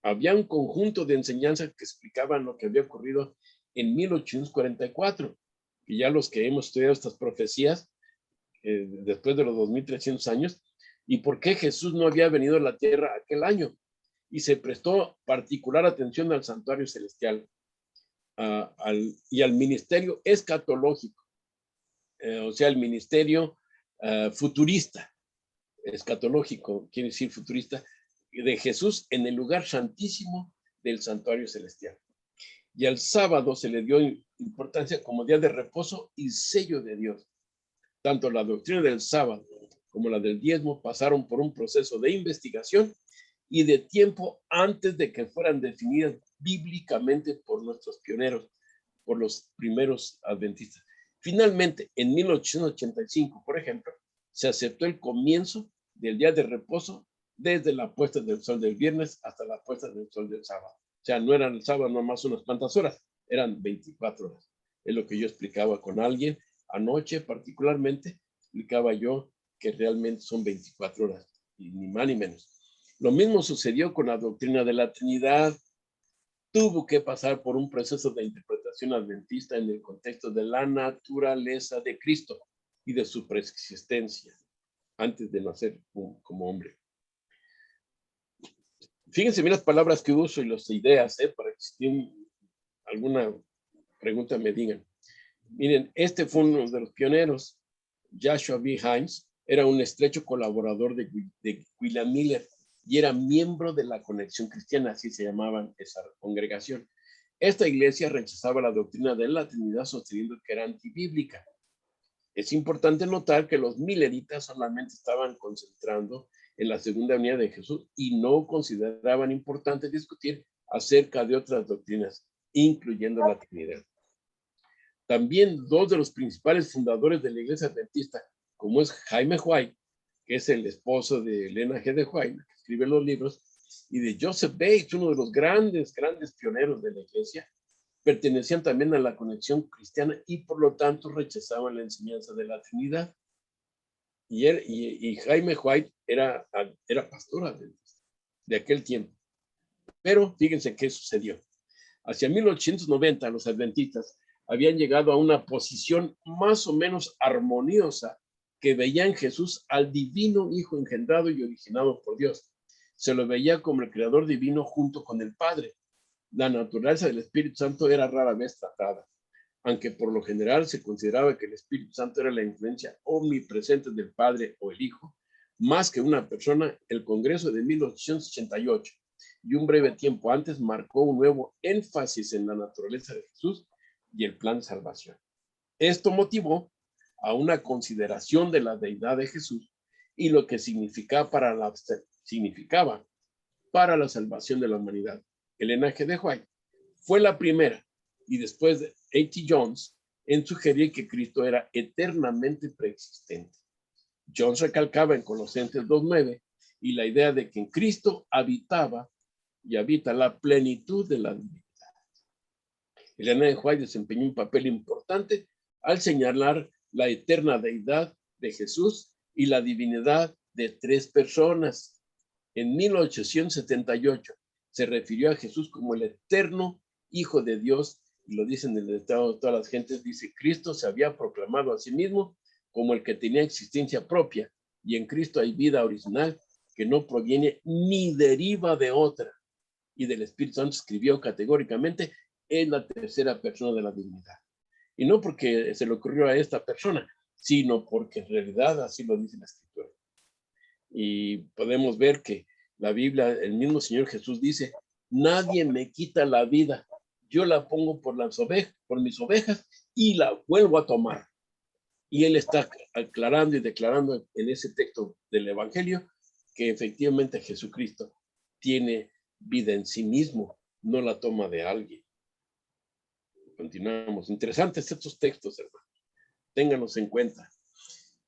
Había un conjunto de enseñanzas que explicaban lo que había ocurrido en 1844, y ya los que hemos estudiado estas profecías después de los 2300 años, y por qué Jesús no había venido a la tierra aquel año, y se prestó particular atención al santuario celestial y al ministerio escatológico. o sea, el ministerio futurista, escatológico, quiere decir futurista, de Jesús en el lugar santísimo del santuario celestial. Y al sábado se le dio importancia como día de reposo y sello de Dios. Tanto la doctrina del sábado como la del diezmo pasaron por un proceso de investigación y de tiempo antes de que fueran definidas bíblicamente por nuestros pioneros, por los primeros adventistas. Finalmente, en 1885, por ejemplo, se aceptó el comienzo del día de reposo desde la puesta del sol del viernes hasta la puesta del sol del sábado. O sea, no eran el sábado nomás unas cuantas horas, eran 24 horas. Es lo que yo explicaba con alguien anoche, particularmente, explicaba yo que realmente son 24 horas, y ni más ni menos. Lo mismo sucedió con la doctrina de la Trinidad. Tuvo que pasar por un proceso de interpretación adventista en el contexto de la naturaleza de Cristo y de su preexistencia antes de nacer como hombre. Fíjense bien las palabras que uso y las ideas, para que si tienen alguna pregunta me digan. Miren, este fue uno de los pioneros. Joshua B. Himes era un estrecho colaborador de William Miller y era miembro de la Conexión Cristiana, así se llamaban esa congregación. Esta iglesia rechazaba la doctrina de la Trinidad sosteniendo que era antibíblica. Es importante notar que los milleritas solamente estaban concentrando en la segunda venida de Jesús y no consideraban importante discutir acerca de otras doctrinas, incluyendo la Trinidad. También dos de los principales fundadores de la Iglesia Adventista, como es Jaime White, que es el esposo de Elena G. de White, que escribe los libros, y de Joseph Bates, uno de los grandes pioneros de la Iglesia, pertenecían también a la Conexión Cristiana y por lo tanto rechazaban la enseñanza de la Trinidad. Y Jaime White era pastor de aquel tiempo. Pero fíjense qué sucedió. Hacia 1890 los adventistas habían llegado a una posición más o menos armoniosa que veía en Jesús al divino Hijo engendrado y originado por Dios. Se lo veía como el creador divino junto con el Padre. La naturaleza del Espíritu Santo era rara vez tratada, aunque por lo general se consideraba que el Espíritu Santo era la influencia omnipresente del Padre o el Hijo, más que una persona. El Congreso de 1888 y un breve tiempo antes marcó un nuevo énfasis en la naturaleza de Jesús y el plan de salvación. Esto motivó a una consideración de la deidad de Jesús y lo que significaba para la salvación de la humanidad. Elena G. de White fue la primera, y después de A.T. Jones, en sugerir que Cristo era eternamente preexistente. Jones recalcaba en Colosenses 2:9 y la idea de que en Cristo habitaba y habita la plenitud de la divinidad. Elena de White desempeñó un papel importante al señalar la eterna deidad de Jesús y la divinidad de tres personas. En 1878 se refirió a Jesús como el eterno Hijo de Dios, y lo dicen en el estado de todas las gentes, dice: Cristo se había proclamado a sí mismo como el que tenía existencia propia, y en Cristo hay vida original que no proviene ni deriva de otra. Y del Espíritu Santo escribió categóricamente: es la tercera persona de la divinidad. Y no porque se le ocurrió a esta persona, sino porque en realidad así lo dice la Escritura. Y podemos ver que la Biblia, el mismo Señor Jesús dice: nadie me quita la vida, yo la pongo por mis ovejas y la vuelvo a tomar. Y él está aclarando y declarando en ese texto del Evangelio que efectivamente Jesucristo tiene vida en sí mismo, no la toma de alguien. Continuamos. Interesantes estos textos, hermanos. Ténganlos en cuenta.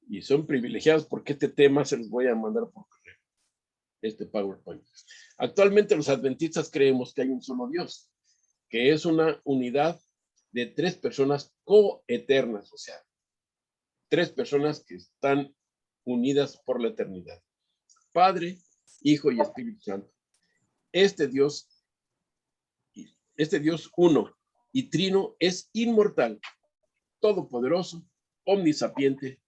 Y son privilegiados porque este tema se los voy a mandar por correo, este PowerPoint. Actualmente los adventistas creemos que hay un solo Dios, que es una unidad de tres personas coeternas, o sea, tres personas que están unidas por la eternidad: Padre, Hijo y Espíritu Santo. Este Dios uno y trino es inmortal, todopoderoso, omnisapiente,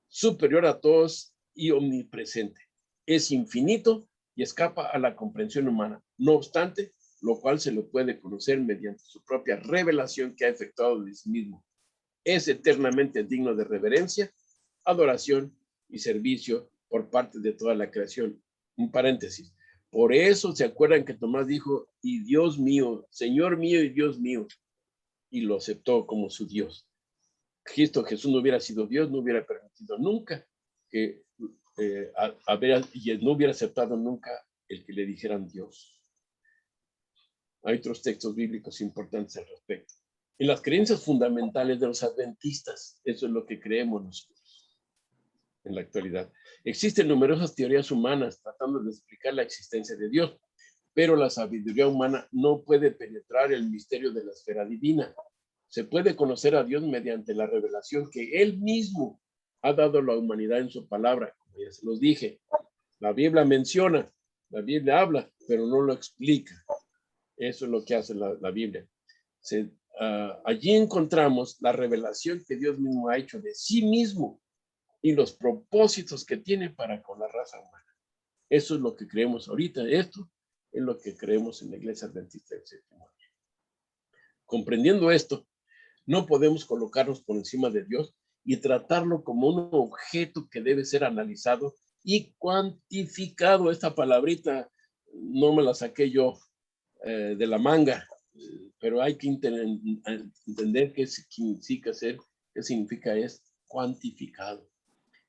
superior a todos y omnipresente. Es infinito y escapa a la comprensión humana. No obstante, lo cual se lo puede conocer mediante su propia revelación que ha efectuado de sí mismo. es eternamente digno de reverencia, adoración y servicio por parte de toda la creación. Un paréntesis. Por eso se acuerdan que Tomás dijo, y Dios mío, Señor mío y Dios mío, y lo aceptó como su Dios. Cristo Jesús no hubiera sido Dios, no hubiera permitido nunca que y no hubiera aceptado nunca el que le dijeran Dios. Hay otros textos bíblicos importantes al respecto. En las creencias fundamentales de los adventistas, eso es lo que creemos nosotros en la actualidad. Existen numerosas teorías humanas tratando de explicar la existencia de Dios, pero la sabiduría humana no puede penetrar el misterio de la esfera divina. Se puede conocer a Dios mediante la revelación que Él mismo ha dado a la humanidad en su palabra, como ya se los dije. La Biblia menciona, la Biblia habla, pero no lo explica. Eso es lo que hace la Biblia. Allí encontramos la revelación que Dios mismo ha hecho de sí mismo y los propósitos que tiene para con la raza humana. Eso es lo que creemos ahorita. Esto es lo que creemos en la Iglesia Adventista del Séptimo Día. Comprendiendo esto, no podemos colocarnos por encima de Dios y tratarlo como un objeto que debe ser analizado y cuantificado. Esta palabrita no me la saqué yo de la manga, pero hay que entender qué significa ser, qué significa es cuantificado.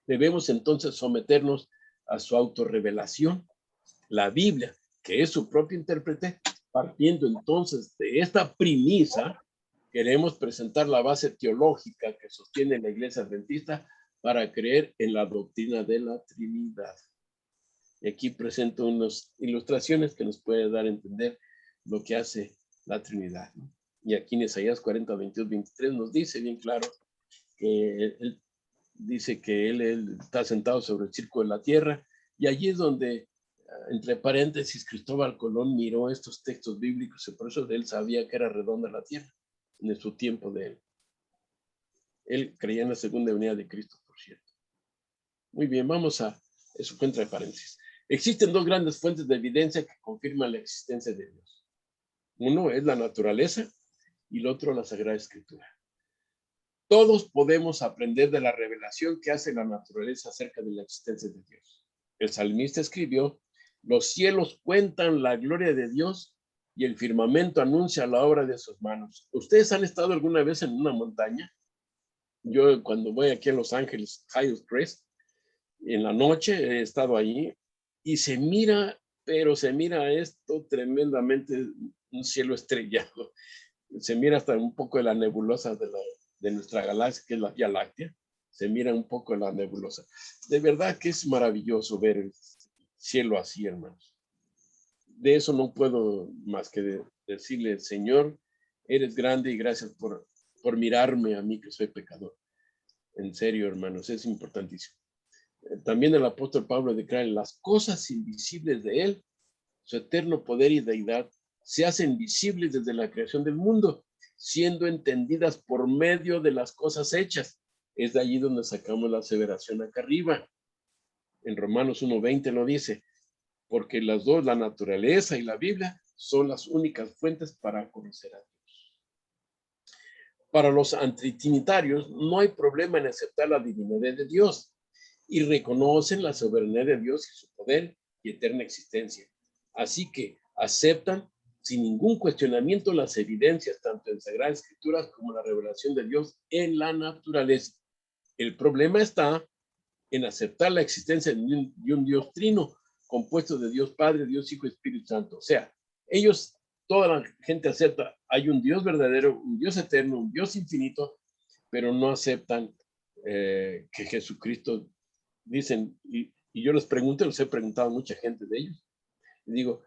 Debemos entonces someternos a su autorrevelación, la Biblia, que es su propio intérprete. Partiendo entonces de esta premisa, queremos presentar la base teológica que sostiene la Iglesia Adventista para creer en la doctrina de la Trinidad. Y aquí presento unas ilustraciones que nos pueden dar a entender lo que hace la Trinidad, ¿no? Y aquí en Isaías 40, 22, 23 nos dice bien claro que él dice que él está sentado sobre el circo de la tierra, y allí es donde, entre paréntesis, Cristóbal Colón miró estos textos bíblicos, y por eso él sabía que era redonda la tierra en su tiempo de él. Él creía en la segunda venida de Cristo, por cierto. Muy bien, vamos a eso, entre paréntesis. Existen dos grandes fuentes de evidencia que confirman la existencia de Dios. Uno es la naturaleza y el otro la Sagrada Escritura. Todos podemos aprender de la revelación que hace la naturaleza acerca de la existencia de Dios. El salmista escribió, los cielos cuentan la gloria de Dios y el firmamento anuncia la obra de sus manos. ¿Ustedes han estado alguna vez en una montaña? Yo cuando voy aquí a Los Ángeles, Highest Crest, en la noche he estado allí y se mira, pero se mira esto tremendamente, un cielo estrellado. Se mira hasta un poco de la nebulosa de nuestra galaxia, que es la Vía Láctea. Se mira un poco la nebulosa. De verdad que es maravilloso ver el cielo así, hermanos. De eso no puedo más que decirle, Señor, eres grande y gracias por mirarme a mí que soy pecador. En serio, hermanos, es importantísimo. También el apóstol Pablo declara, las cosas invisibles de él, su eterno poder y deidad, se hacen visibles desde la creación del mundo, siendo entendidas por medio de las cosas hechas. Es de allí donde sacamos la aseveración acá arriba. En Romanos 1:20 lo dice, porque las dos, la naturaleza y la Biblia, son las únicas fuentes para conocer a Dios. Para los antitrinitarios no hay problema en aceptar la divinidad de Dios y reconocen la soberanía de Dios y su poder y eterna existencia. Así que aceptan sin ningún cuestionamiento las evidencias tanto en Sagradas Escrituras como la revelación de Dios en la naturaleza. El problema está en aceptar la existencia de un Dios trino, compuesto de Dios Padre, Dios Hijo y Espíritu Santo. O sea, ellos, toda la gente acepta, hay un Dios verdadero, un Dios eterno, un Dios infinito, pero no aceptan que Jesucristo, dicen, y yo les pregunto, les he preguntado a mucha gente de ellos, y digo,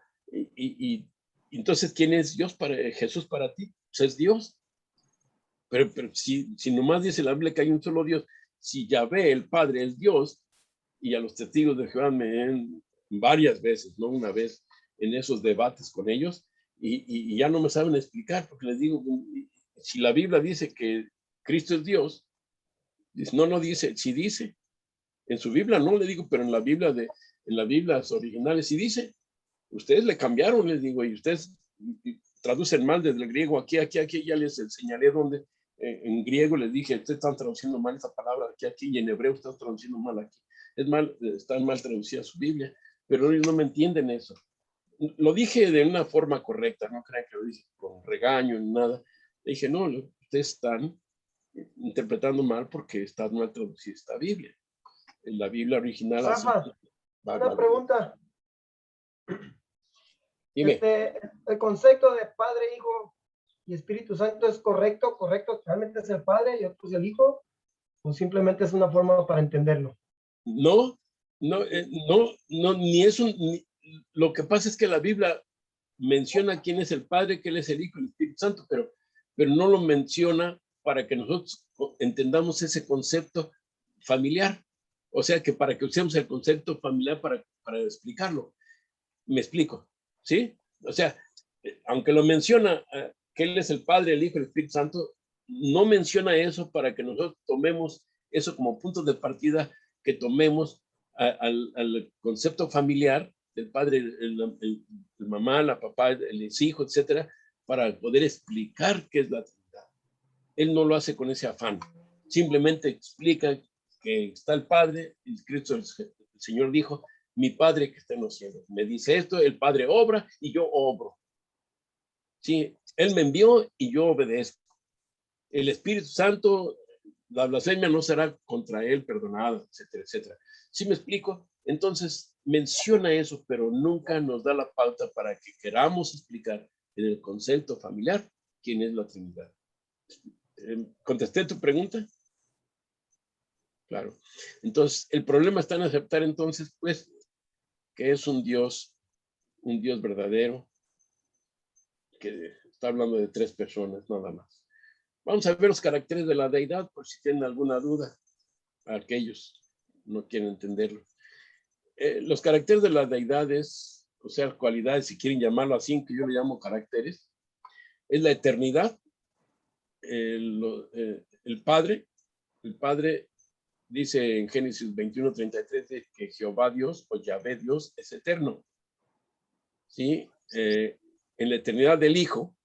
entonces, ¿quién es Dios Jesús para ti? Pues es Dios. Pero si nomás dice la Biblia que hay un solo Dios, si Yahvé, el Padre, es Dios, y a los testigos de Jehová me ven varias veces, no una vez, en esos debates con ellos, y ya no me saben explicar, porque les digo, si la Biblia dice que Cristo es Dios, no dice, si dice, en su Biblia no le digo, pero en la Biblia en las Biblias originales sí dice. Ustedes le cambiaron, les digo, y ustedes traducen mal desde el griego aquí, ya les señalé dónde, En griego les dije, ustedes están traduciendo mal esa palabra aquí, y en hebreo están traduciendo mal aquí. Están mal traducida su Biblia, pero ellos no me entienden eso. Lo dije de una forma correcta, no crean que lo dije con regaño ni nada. Le dije, no, ustedes están interpretando mal porque está mal traducida esta Biblia. En la Biblia original así. Rafa, una pregunta. Dime. El concepto de Padre, Hijo y Espíritu Santo es correcto, realmente es el Padre y otro es el Hijo, o simplemente es una forma para entenderlo. No, ni eso. Lo que pasa es que la Biblia menciona quién es el Padre, quién es el Hijo y el Espíritu Santo, pero no lo menciona para que nosotros entendamos ese concepto familiar. O sea, que para que usemos el concepto familiar para explicarlo. Me explico, ¿sí? O sea, aunque lo menciona que Él es el Padre, el Hijo y el Espíritu Santo, no menciona eso para que nosotros tomemos eso como punto de partida, que tomemos al concepto familiar del padre, el mamá, la papá, el hijo, etcétera, para poder explicar qué es la Trinidad. Él no lo hace con ese afán, simplemente explica que está el Padre, y Cristo, el Señor dijo, mi Padre que está en los cielos. Me dice esto, el Padre obra y yo obro. Sí, Él me envió y yo obedezco. El Espíritu Santo, la blasfemia no será contra Él perdonada, etcétera, etcétera. ¿Sí me explico? Entonces, menciona eso, pero nunca nos da la pauta para que queramos explicar en el concepto familiar quién es la Trinidad. ¿Contesté tu pregunta? Claro. Entonces, el problema está en aceptar entonces, pues, que es un Dios verdadero, que está hablando de 3 personas, nada más. Vamos a ver los caracteres de la deidad, por si tienen alguna duda, aquellos no quieren entenderlo. Los caracteres de la deidad es, o sea, cualidades, si quieren llamarlo así, que yo le llamo caracteres, es la eternidad. El Padre dice en Génesis 21:33 que Jehová Dios o Yahvé Dios es eterno. ¿Sí? En la eternidad del Hijo,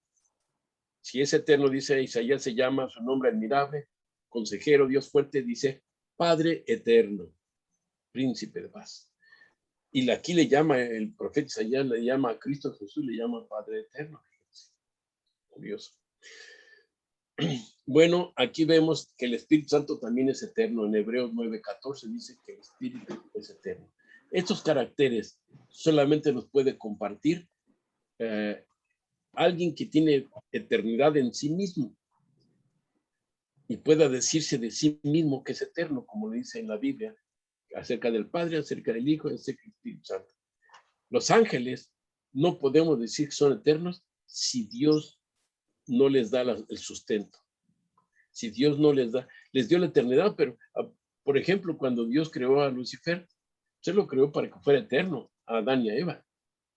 si es eterno, dice Isaías, se llama su nombre admirable, consejero, Dios fuerte, dice Padre eterno, príncipe de paz. Y aquí le llama, el profeta Isaías le llama a Cristo Jesús, le llama Padre eterno. Curioso. Bueno, aquí vemos que el Espíritu Santo también es eterno. En Hebreos 9:14 dice que el Espíritu es eterno. Estos caracteres solamente los puede compartir alguien que tiene eternidad en sí mismo y pueda decirse de sí mismo que es eterno, como le dice en la Biblia, acerca del Padre, acerca del Hijo, acerca del Espíritu Santo. Los ángeles no podemos decir que son eternos si Dios no les da el sustento. Si Dios no les dio la eternidad, pero, por ejemplo, cuando Dios creó a Lucifer, se lo creó para que fuera eterno, a Adán y a Eva,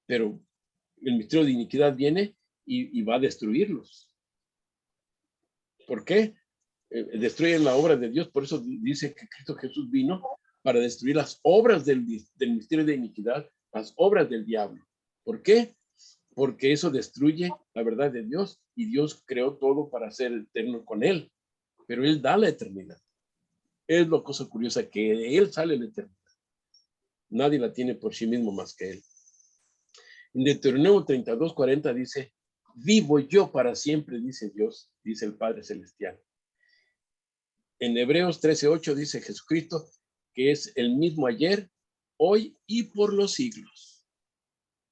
pero el misterio de iniquidad viene y va a destruirlos. ¿Por qué? Destruyen la obra de Dios, por eso dice que Cristo Jesús vino para destruir las obras del misterio de iniquidad, las obras del diablo. ¿Por qué? Porque eso destruye la verdad de Dios y Dios creó todo para ser eterno con Él, pero Él da la eternidad. Es la cosa curiosa que de Él sale la eternidad. Nadie la tiene por sí mismo más que Él. En Deuteronomio 32:40 dice, vivo yo para siempre, dice Dios, dice el Padre Celestial. En Hebreos 13:8 dice Jesucristo que es el mismo ayer, hoy y por los siglos,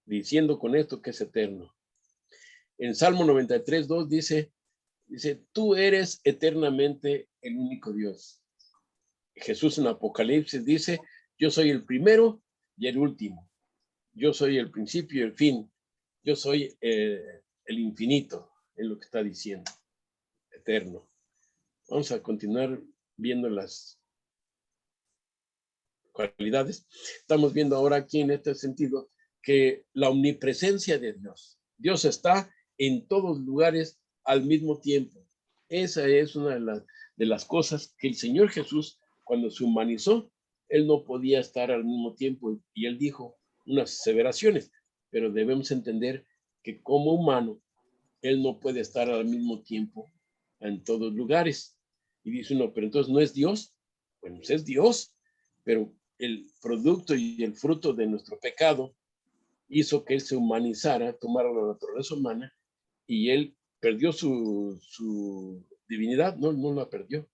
diciendo con esto que es eterno. En Salmo 93:2 dice, tú eres eternamente el único Dios. Jesús en Apocalipsis dice, yo soy el primero y el último. Yo soy el principio y el fin. Yo soy el infinito, es lo que está diciendo, eterno. Vamos a continuar viendo las cualidades. Estamos viendo ahora aquí en este sentido que la omnipresencia de Dios está en todos lugares al mismo tiempo. Esa es una de las cosas que el Señor Jesús, cuando se humanizó, Él no podía estar al mismo tiempo y Él dijo unas aseveraciones, pero debemos entender que como humano, Él no puede estar al mismo tiempo en todos lugares. Y dice uno, pero entonces no es Dios. Bueno, pues es Dios, pero el producto y el fruto de nuestro pecado hizo que él se humanizara, tomara la naturaleza humana, y él perdió su divinidad. No, no la perdió,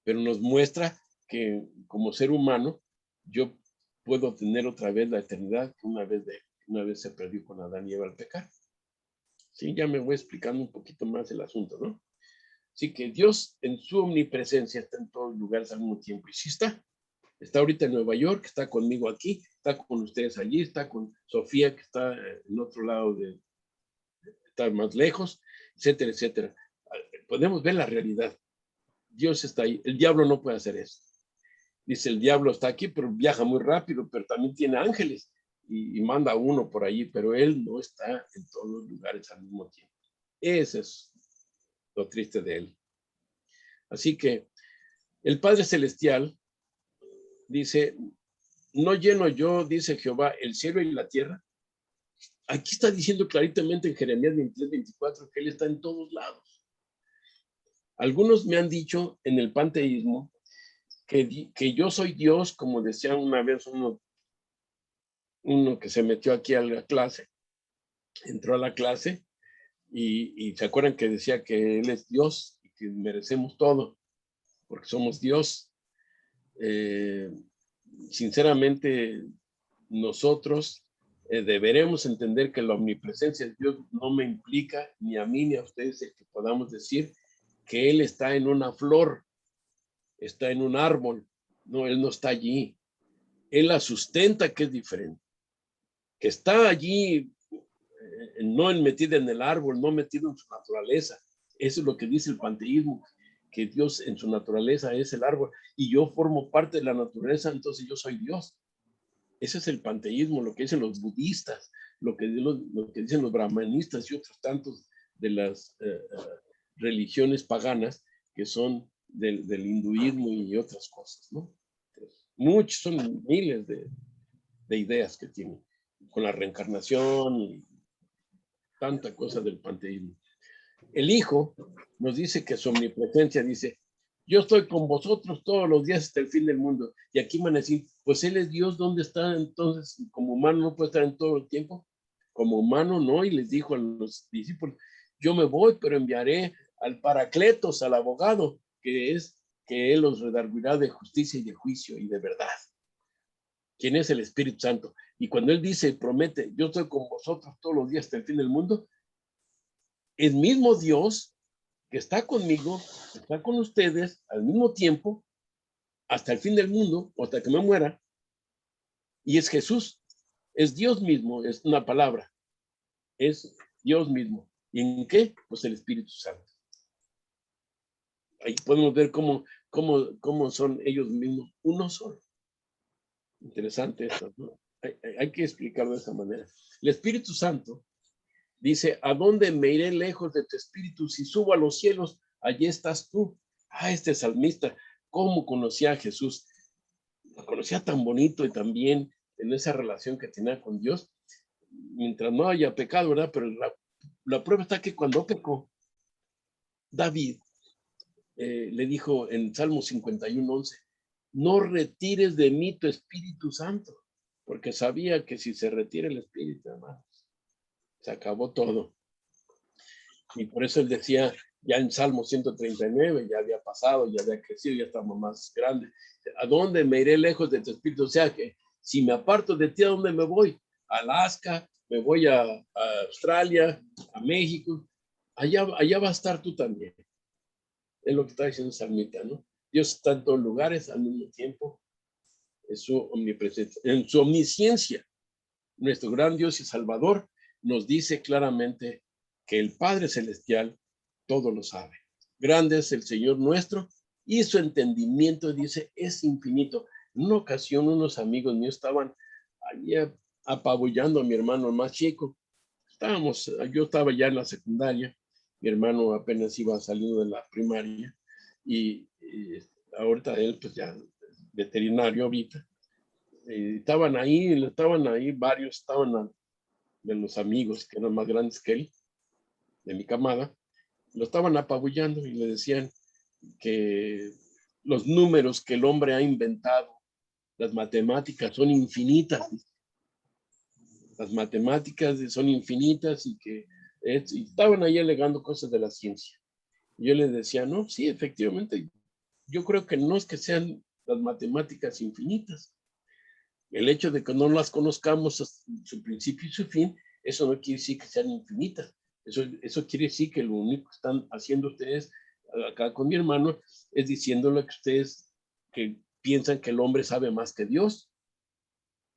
pero nos muestra que como ser humano yo puedo tener otra vez la eternidad que una vez se perdió con Adán y Eva al pecar. Sí, ya me voy explicando un poquito más el asunto, ¿no? Así que Dios en su omnipresencia está en todos lugares al mismo tiempo. Y sí está ahorita en Nueva York, está conmigo aquí, está con ustedes allí, está con Sofía, que está en otro lado, está más lejos, etcétera, etcétera. Podemos ver la realidad. Dios está ahí. El diablo no puede hacer eso. Dice, el diablo está aquí, pero viaja muy rápido, pero también tiene ángeles y manda a uno por allí, pero él no está en todos los lugares al mismo tiempo. Eso es lo triste de él. Así que el Padre Celestial dice, no lleno yo, dice Jehová, el cielo y la tierra. Aquí está diciendo claritamente en Jeremías 23, 24, que él está en todos lados. Algunos me han dicho en el panteísmo que yo soy Dios, como decía una vez uno que se metió aquí a la clase, entró a la clase y se acuerdan que decía que él es Dios y que merecemos todo, porque somos Dios. Sinceramente, nosotros deberemos entender que la omnipresencia de Dios no me implica ni a mí ni a ustedes el que podamos decir que Él está en una flor, está en un árbol. No, Él no está allí. Él la sustenta, que es diferente. Que está allí, no metida en el árbol, no metido en su naturaleza. Eso es lo que dice el panteísmo, que Dios en su naturaleza es el árbol y yo formo parte de la naturaleza, entonces yo soy Dios. Ese es el panteísmo, lo que dicen los budistas, lo que dicen los brahmanistas y otros tantos de las religiones paganas que son del hinduismo y otras cosas, ¿no? Muchos, son miles de ideas que tienen, con la reencarnación y tanta cosa del panteísmo. El Hijo nos dice que su omnipresencia dice, yo estoy con vosotros todos los días hasta el fin del mundo. Y aquí van a decir, pues Él es Dios, ¿dónde está entonces? Como humano no puede estar en todo el tiempo. Como humano no, y les dijo a los discípulos, yo me voy, pero enviaré al Paracletos, al abogado, que Él los redarguirá de justicia y de juicio y de verdad. ¿Quién es el Espíritu Santo? Y cuando Él dice, promete, yo estoy con vosotros todos los días hasta el fin del mundo, el mismo Dios que está conmigo, está con ustedes al mismo tiempo, hasta el fin del mundo, o hasta que me muera, y es Jesús, es Dios mismo, es una palabra, es Dios mismo. ¿Y en qué? Pues el Espíritu Santo. Ahí podemos ver cómo son ellos mismos uno solo. Interesante esto, ¿no? Hay que explicarlo de esa manera. El Espíritu Santo dice, ¿a dónde me iré lejos de tu espíritu? Si subo a los cielos, allí estás tú. Este salmista, ¿cómo conocía a Jesús? Lo conocía tan bonito y tan bien en esa relación que tenía con Dios, mientras no haya pecado, ¿verdad? Pero la prueba está que cuando pecó, David le dijo en Salmo 51:11, no retires de mí tu Espíritu Santo, porque sabía que si se retira el Espíritu, hermanos, se acabó todo. Y por eso él decía, ya en Salmo 139, ya había pasado, ya había crecido, ya estaba más grande. ¿A dónde me iré lejos de tu espíritu? O sea que si me aparto de ti, ¿a dónde me voy? A Alaska, me voy a Australia, a México. Allá va a estar tú también. Es lo que está diciendo Salmita, ¿no? Dios está en todos lugares al mismo tiempo. Es su omnipresencia, en su omnisciencia. Nuestro gran Dios y Salvador nos dice claramente que el Padre Celestial todo lo sabe. Grande es el Señor nuestro y su entendimiento, dice, es infinito. En una ocasión, unos amigos míos estaban allí apabullando a mi hermano más chico. Yo estaba ya en la secundaria, mi hermano apenas iba saliendo de la primaria y ahorita él, pues ya veterinario ahorita. Estaban ahí varios, de los amigos que eran más grandes que él, de mi camada, lo estaban apabullando y le decían que los números que el hombre ha inventado, las matemáticas son infinitas. Las matemáticas son infinitas y que y estaban ahí alegando cosas de la ciencia. Yo les decía, no, sí, efectivamente, yo creo que no es que sean las matemáticas infinitas. El hecho de que no las conozcamos su principio y su fin, eso no quiere decir que sean infinitas. Eso quiere decir que lo único que están haciendo ustedes acá con mi hermano es diciéndole que ustedes que piensan que el hombre sabe más que Dios.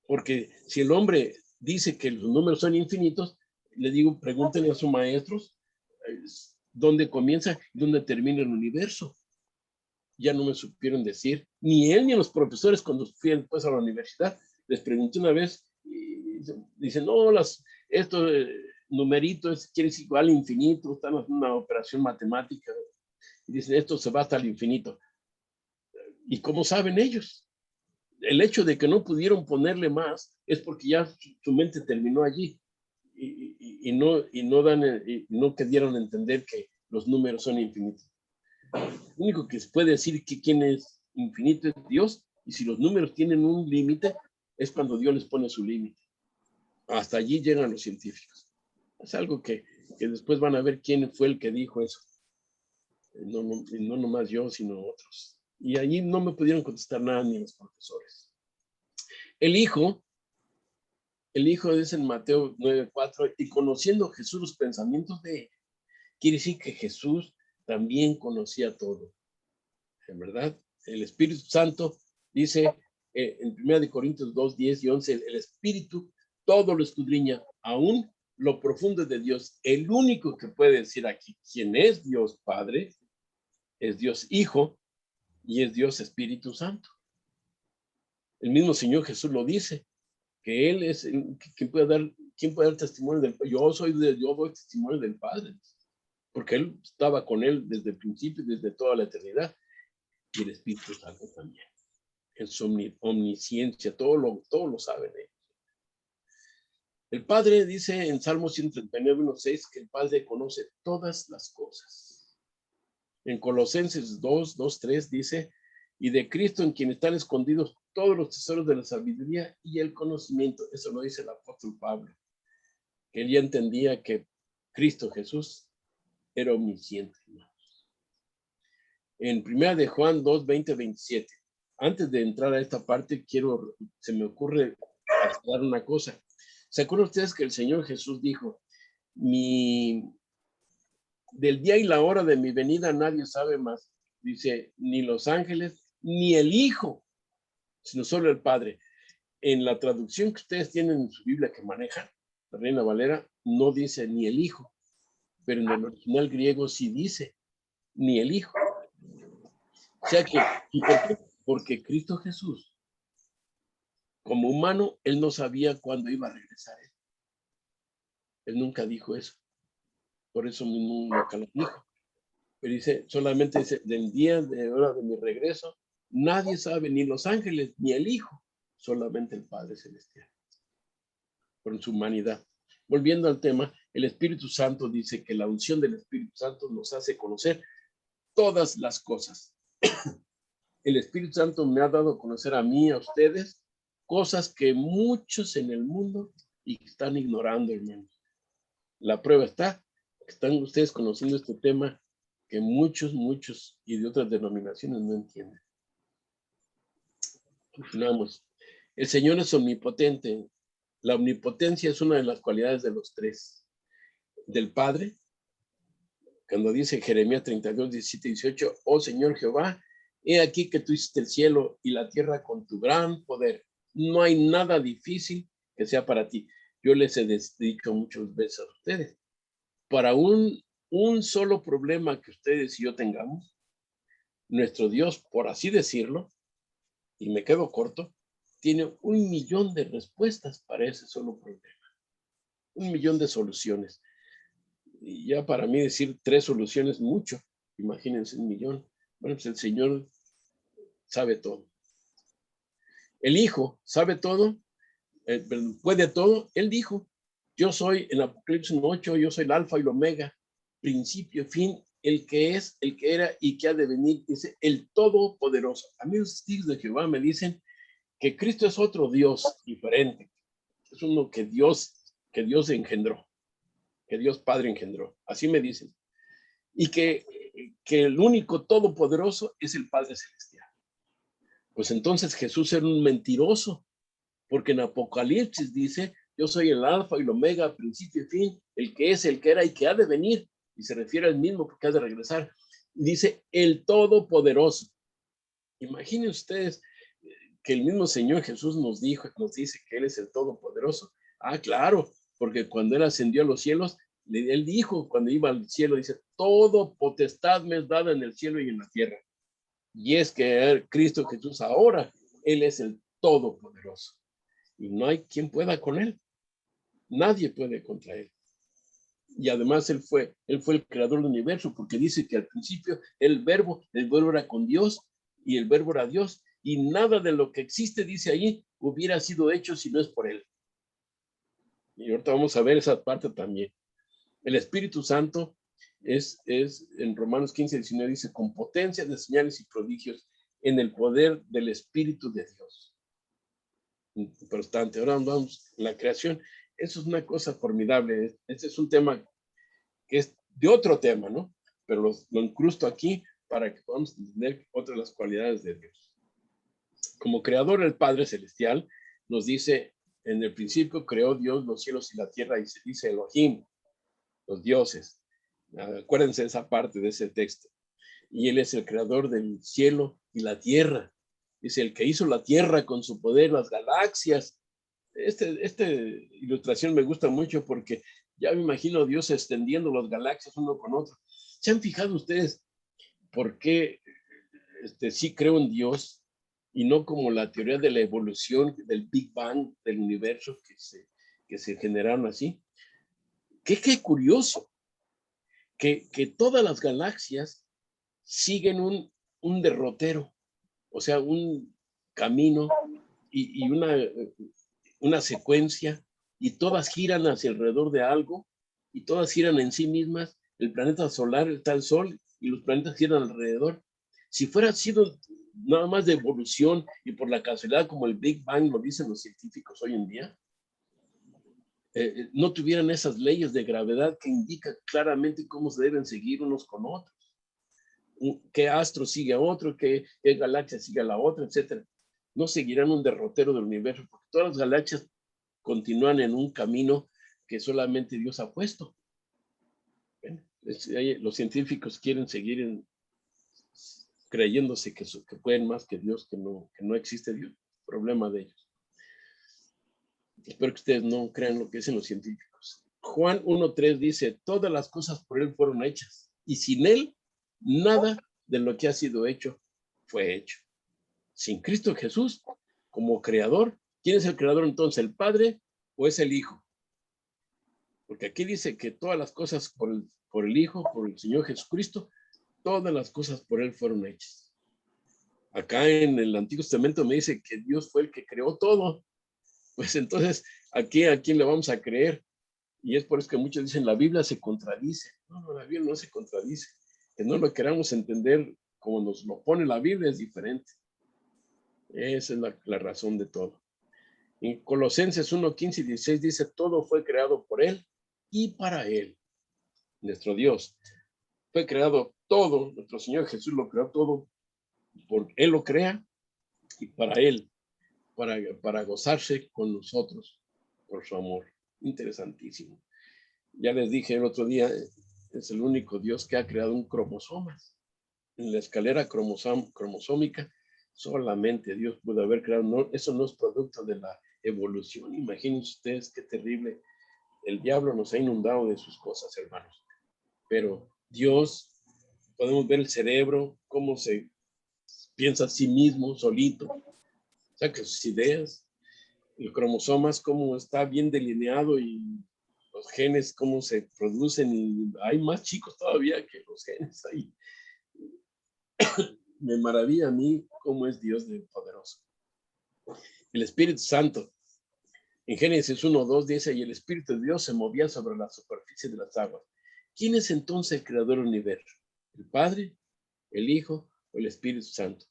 Porque si el hombre dice que los números son infinitos, le digo, pregúntenle a sus maestros dónde comienza y dónde termina el universo. Ya no me supieron decir, ni él ni los profesores cuando fui después a la universidad. Les pregunté una vez y dicen, no, estos numeritos quiere decir igual infinito, están haciendo una operación matemática y dicen, esto se va hasta el infinito. ¿Y cómo saben ellos? El hecho de que no pudieron ponerle más es porque ya su mente terminó allí y no quisieron entender que los números son infinitos. Lo único que se puede decir que quién es infinito es Dios, y si los números tienen un límite, es cuando Dios les pone su límite. Hasta allí llegan los científicos. Es algo que después van a ver quién fue el que dijo eso. No nomás yo, sino otros. Y allí no me pudieron contestar nada ni los profesores. El Hijo dice en Mateo 9:4, y conociendo Jesús los pensamientos de él, quiere decir que Jesús también conocía todo. En verdad, el Espíritu Santo dice en 1 Corintios 2:10 y 11, el Espíritu todo lo escudriña, aún lo profundo de Dios. El único que puede decir aquí quién es Dios Padre, es Dios Hijo y es Dios Espíritu Santo. El mismo Señor Jesús lo dice, que Él es quien puede dar testimonio del Padre. Yo doy testimonio del Padre, porque Él estaba con Él desde el principio, desde toda la eternidad. Y el Espíritu Santo también. En su omnisciencia, todo lo saben ellos. El Padre dice en Salmo 139:1-6 que el Padre conoce todas las cosas. En Colosenses 2:2-3 dice, y de Cristo en quien están escondidos todos los tesoros de la sabiduría y el conocimiento. Eso lo dice el apóstol Pablo, que él ya entendía que Cristo Jesús era omnisciente. En 1 de Juan 2:20-27. Antes de entrar a esta parte, se me ocurre dar una cosa. ¿Se acuerdan ustedes que el Señor Jesús dijo, del día y la hora de mi venida nadie sabe más? Dice, ni los ángeles, ni el Hijo, sino solo el Padre. En la traducción que ustedes tienen en su Biblia que manejan, la Reina Valera, no dice ni el Hijo, pero en el original griego sí dice, ni el Hijo. O sea que, ¿y por qué? Porque Cristo Jesús, como humano, Él no sabía cuándo iba a regresar. Él nunca dijo eso. Por eso nunca lo dijo. Pero solamente dice, del día de hora de mi regreso, nadie sabe, ni los ángeles, ni el Hijo, solamente el Padre Celestial. Por su humanidad. Volviendo al tema, el Espíritu Santo dice que la unción del Espíritu Santo nos hace conocer todas las cosas. El Espíritu Santo me ha dado a conocer a mí, a ustedes, cosas que muchos en el mundo están ignorando, hermanos. La prueba está, están ustedes conociendo este tema que muchos y de otras denominaciones no entienden. Continuamos. El Señor es omnipotente. La omnipotencia es una de las cualidades de los tres. Del Padre, cuando dice Jeremías 32:17-18, oh Señor Jehová, he aquí que tú hiciste el cielo y la tierra con tu gran poder. No hay nada difícil que sea para ti. Yo les he dicho muchas veces a ustedes, para un solo problema que ustedes y yo tengamos, nuestro Dios, por así decirlo, y me quedo corto, tiene 1,000,000 de respuestas para ese solo problema. 1,000,000 de soluciones. Y ya para mí decir 3 soluciones mucho. Imagínense 1,000,000. Bueno, pues el Señor sabe todo. El Hijo sabe todo, puede todo. Él dijo, yo soy, en Apocalipsis 8, yo soy el alfa y el omega, principio, fin, el que es, el que era y que ha de venir, dice el Todopoderoso. A mí los testigos de Jehová me dicen que Cristo es otro Dios diferente. Es uno que Dios engendró, que Dios Padre engendró. Así me dicen. Y que el único Todopoderoso es el Padre Celestial. Pues entonces Jesús era un mentiroso, porque en Apocalipsis dice, yo soy el alfa y el omega, principio y fin, el que es, el que era y que ha de venir. Y se refiere al mismo porque ha de regresar. Y dice, el Todopoderoso. Imaginen ustedes que el mismo Señor Jesús nos dice que Él es el Todopoderoso. Ah, claro, porque cuando Él ascendió a los cielos, Él dijo, cuando iba al cielo, dice, todo potestad me es dada en el cielo y en la tierra. Y es que Cristo Jesús ahora, Él es el Todopoderoso. Y no hay quien pueda con Él. Nadie puede contra Él. Y además Él fue el creador del universo, porque dice que al principio el verbo era con Dios y el verbo era Dios. Y nada de lo que existe, dice ahí, hubiera sido hecho si no es por Él. Y ahorita vamos a ver esa parte también. El Espíritu Santo es en Romanos 15:19 dice, con potencia de señales y prodigios en el poder del Espíritu de Dios. Constante. Ahora vamos a la creación. Eso es una cosa formidable. Este es un tema que es de otro tema, ¿no? Pero lo incrusto aquí para que podamos entender otras de las cualidades de Dios. Como creador, el Padre Celestial nos dice, en el principio creó Dios los cielos y la tierra, y se dice Elohim, los dioses. Acuérdense de esa parte de ese texto. Y Él es el creador del cielo y la tierra. Es el que hizo la tierra con su poder, las galaxias. Esta ilustración me gusta mucho porque ya me imagino a Dios extendiendo las galaxias uno con otro. ¿Se han fijado ustedes por qué sí creo en Dios y no como la teoría de la evolución del Big Bang del universo que se generaron así? Qué curioso que todas las galaxias siguen un derrotero, o sea, un camino y una secuencia, y todas giran hacia alrededor de algo, y todas giran en sí mismas. El planeta solar está el Sol, y los planetas giran alrededor. Si fuera sido nada más de evolución, y por la casualidad como el Big Bang lo dicen los científicos hoy en día, no tuvieran esas leyes de gravedad que indican claramente cómo se deben seguir unos con otros. Qué astro sigue a otro, qué galaxia sigue a la otra, etcétera. No seguirán un derrotero del universo, porque todas las galaxias continúan en un camino que solamente Dios ha puesto. Los científicos quieren seguir creyéndose que pueden más que Dios, que no existe Dios. Problema de ellos. Espero que ustedes no crean lo que dicen los científicos. Juan 1:3 dice, todas las cosas por Él fueron hechas, y sin Él, nada de lo que ha sido hecho fue hecho. Sin Cristo Jesús, como creador, ¿quién es el creador entonces? ¿El Padre o es el Hijo? Porque aquí dice que todas las cosas por el Hijo, por el Señor Jesucristo, todas las cosas por Él fueron hechas. Acá en el Antiguo Testamento me dice que Dios fue el que creó todo. Pues entonces, aquí ¿a quién le vamos a creer? Y es por eso que muchos dicen, la Biblia se contradice. No, la Biblia no se contradice. Que no lo queramos entender como nos lo pone la Biblia es diferente. Esa es la razón de todo. En Colosenses 1:15 y 16 dice, todo fue creado por Él y para Él. Nuestro Dios fue creado todo, nuestro Señor Jesús lo creó todo, porque Él lo crea y para Él, para gozarse con nosotros por su amor. Interesantísimo. Ya les dije el otro día, es el único Dios que ha creado un cromosoma. En la escalera cromosómica, solamente Dios pudo haber creado. No, eso no es producto de la evolución. Imagínense ustedes qué terrible. El diablo nos ha inundado de sus cosas, hermanos. Pero Dios, podemos ver el cerebro, cómo se piensa a sí mismo, solito, saca sus ideas. El cromosomas, cómo está bien delineado y los genes, cómo se producen. Y hay más chicos todavía que los genes ahí. Me maravilla a mí cómo es Dios de poderoso. El Espíritu Santo, en Génesis 1:2 dice, y el Espíritu de Dios se movía sobre la superficie de las aguas. ¿Quién es entonces el creador del universo? ¿El Padre, el Hijo o el Espíritu Santo?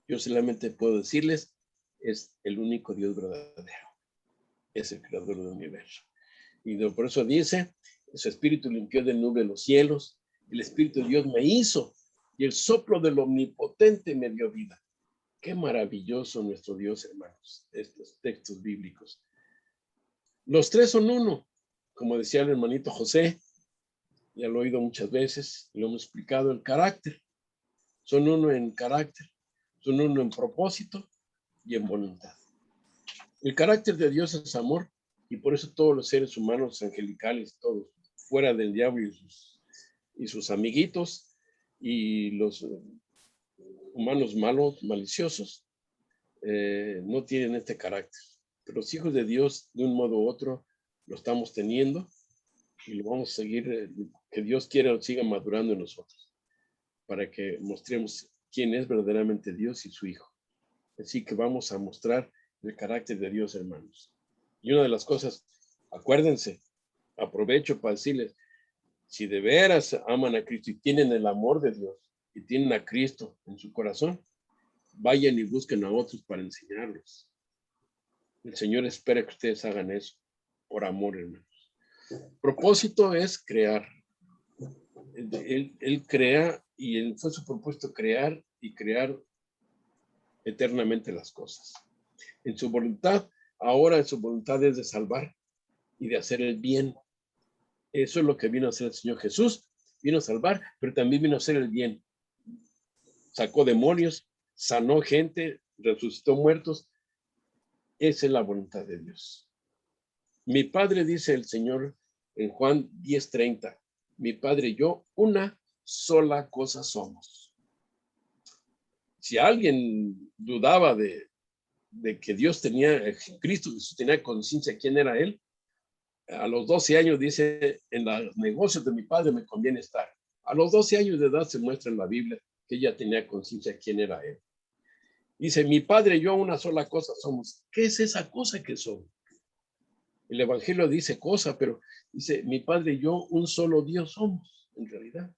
Yo solamente puedo decirles, es el único Dios verdadero. Es el creador del universo. Y por eso dice, su Espíritu limpió del nube los cielos, el Espíritu de Dios me hizo y el soplo del Omnipotente me dio vida. Qué maravilloso nuestro Dios, hermanos, estos textos bíblicos. Los tres son uno, como decía el hermanito José, ya lo he oído muchas veces, lo hemos explicado, el carácter. Son uno en carácter, son uno en propósito y en voluntad. El carácter de Dios es amor, y por eso todos los seres humanos angelicales, todos fuera del diablo y sus amiguitos, y los humanos malos, maliciosos, no tienen este carácter. Pero los hijos de Dios, de un modo u otro, lo estamos teniendo y lo vamos a seguir, que Dios quiera siga madurando en nosotros, para que mostremos quién es verdaderamente Dios y su Hijo. Así que vamos a mostrar el carácter de Dios, hermanos. Y una de las cosas, acuérdense, aprovecho para decirles, si de veras aman a Cristo y tienen el amor de Dios y tienen a Cristo en su corazón, vayan y busquen a otros para enseñarlos. El Señor espera que ustedes hagan eso por amor, hermanos. Propósito es crear. Él crea y fue su propósito crear y crear eternamente las cosas. En su voluntad, ahora en su voluntad es de salvar y de hacer el bien. Eso es lo que vino a hacer el Señor Jesús. Vino a salvar, pero también vino a hacer el bien. Sacó demonios, sanó gente, resucitó muertos. Esa es la voluntad de Dios. Mi Padre, dice el Señor en Juan 10:30, mi Padre y yo, una sola cosa somos. Si alguien dudaba de que Dios tenía, Cristo Jesús tenía conciencia de quién era Él, a los 12 años dice, en los negocios de mi Padre me conviene estar. A los 12 años de edad se muestra en la Biblia que ella tenía conciencia de quién era Él. Dice, mi Padre y yo una sola cosa somos. ¿Qué es esa cosa que somos? El Evangelio dice cosa, pero dice, mi Padre y yo un solo Dios somos, en realidad.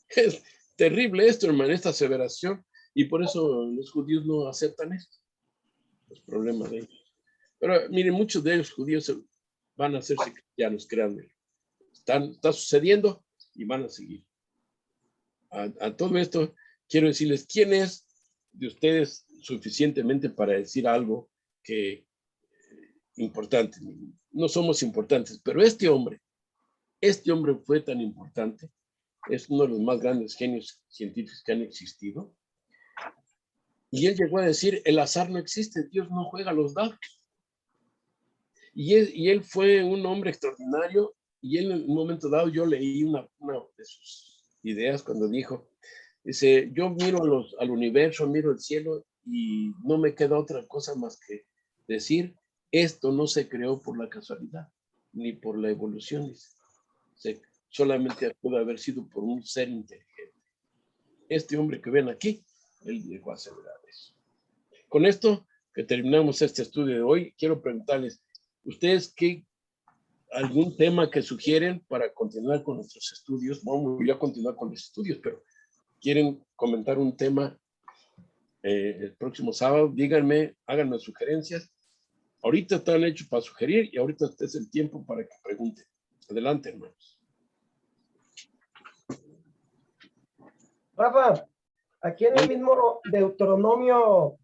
Es terrible esto, hermano, esta aseveración, y por eso los judíos no aceptan esto, los problemas de ellos. Pero miren, muchos de ellos judíos van a hacerse cristianos, créanme. Está sucediendo y van a seguir. A todo esto, quiero decirles, ¿quién es de ustedes suficientemente para decir algo que importante? No somos importantes, pero este hombre fue tan importante, es uno de los más grandes genios científicos que han existido, y él llegó a decir, el azar no existe, Dios no juega los dados. Y él fue un hombre extraordinario, y él en un momento dado, yo leí una de sus ideas cuando dijo, dice, yo miro al universo, miro el cielo, y no me queda otra cosa más que decir, esto no se creó por la casualidad, ni por la evolución, dice. Solamente puede haber sido por un ser inteligente. Este hombre que ven aquí, él llegó a asegurar eso. Con esto que terminamos este estudio de hoy, quiero preguntarles, ¿ustedes algún tema que sugieren para continuar con nuestros estudios? Vamos ya a continuar con los estudios, pero quieren comentar un tema el próximo sábado, díganme, háganme sugerencias. Ahorita están hechos para sugerir y ahorita es el tiempo para que pregunten. Adelante, hermanos. Rafa, aquí en el mismo Deuteronomio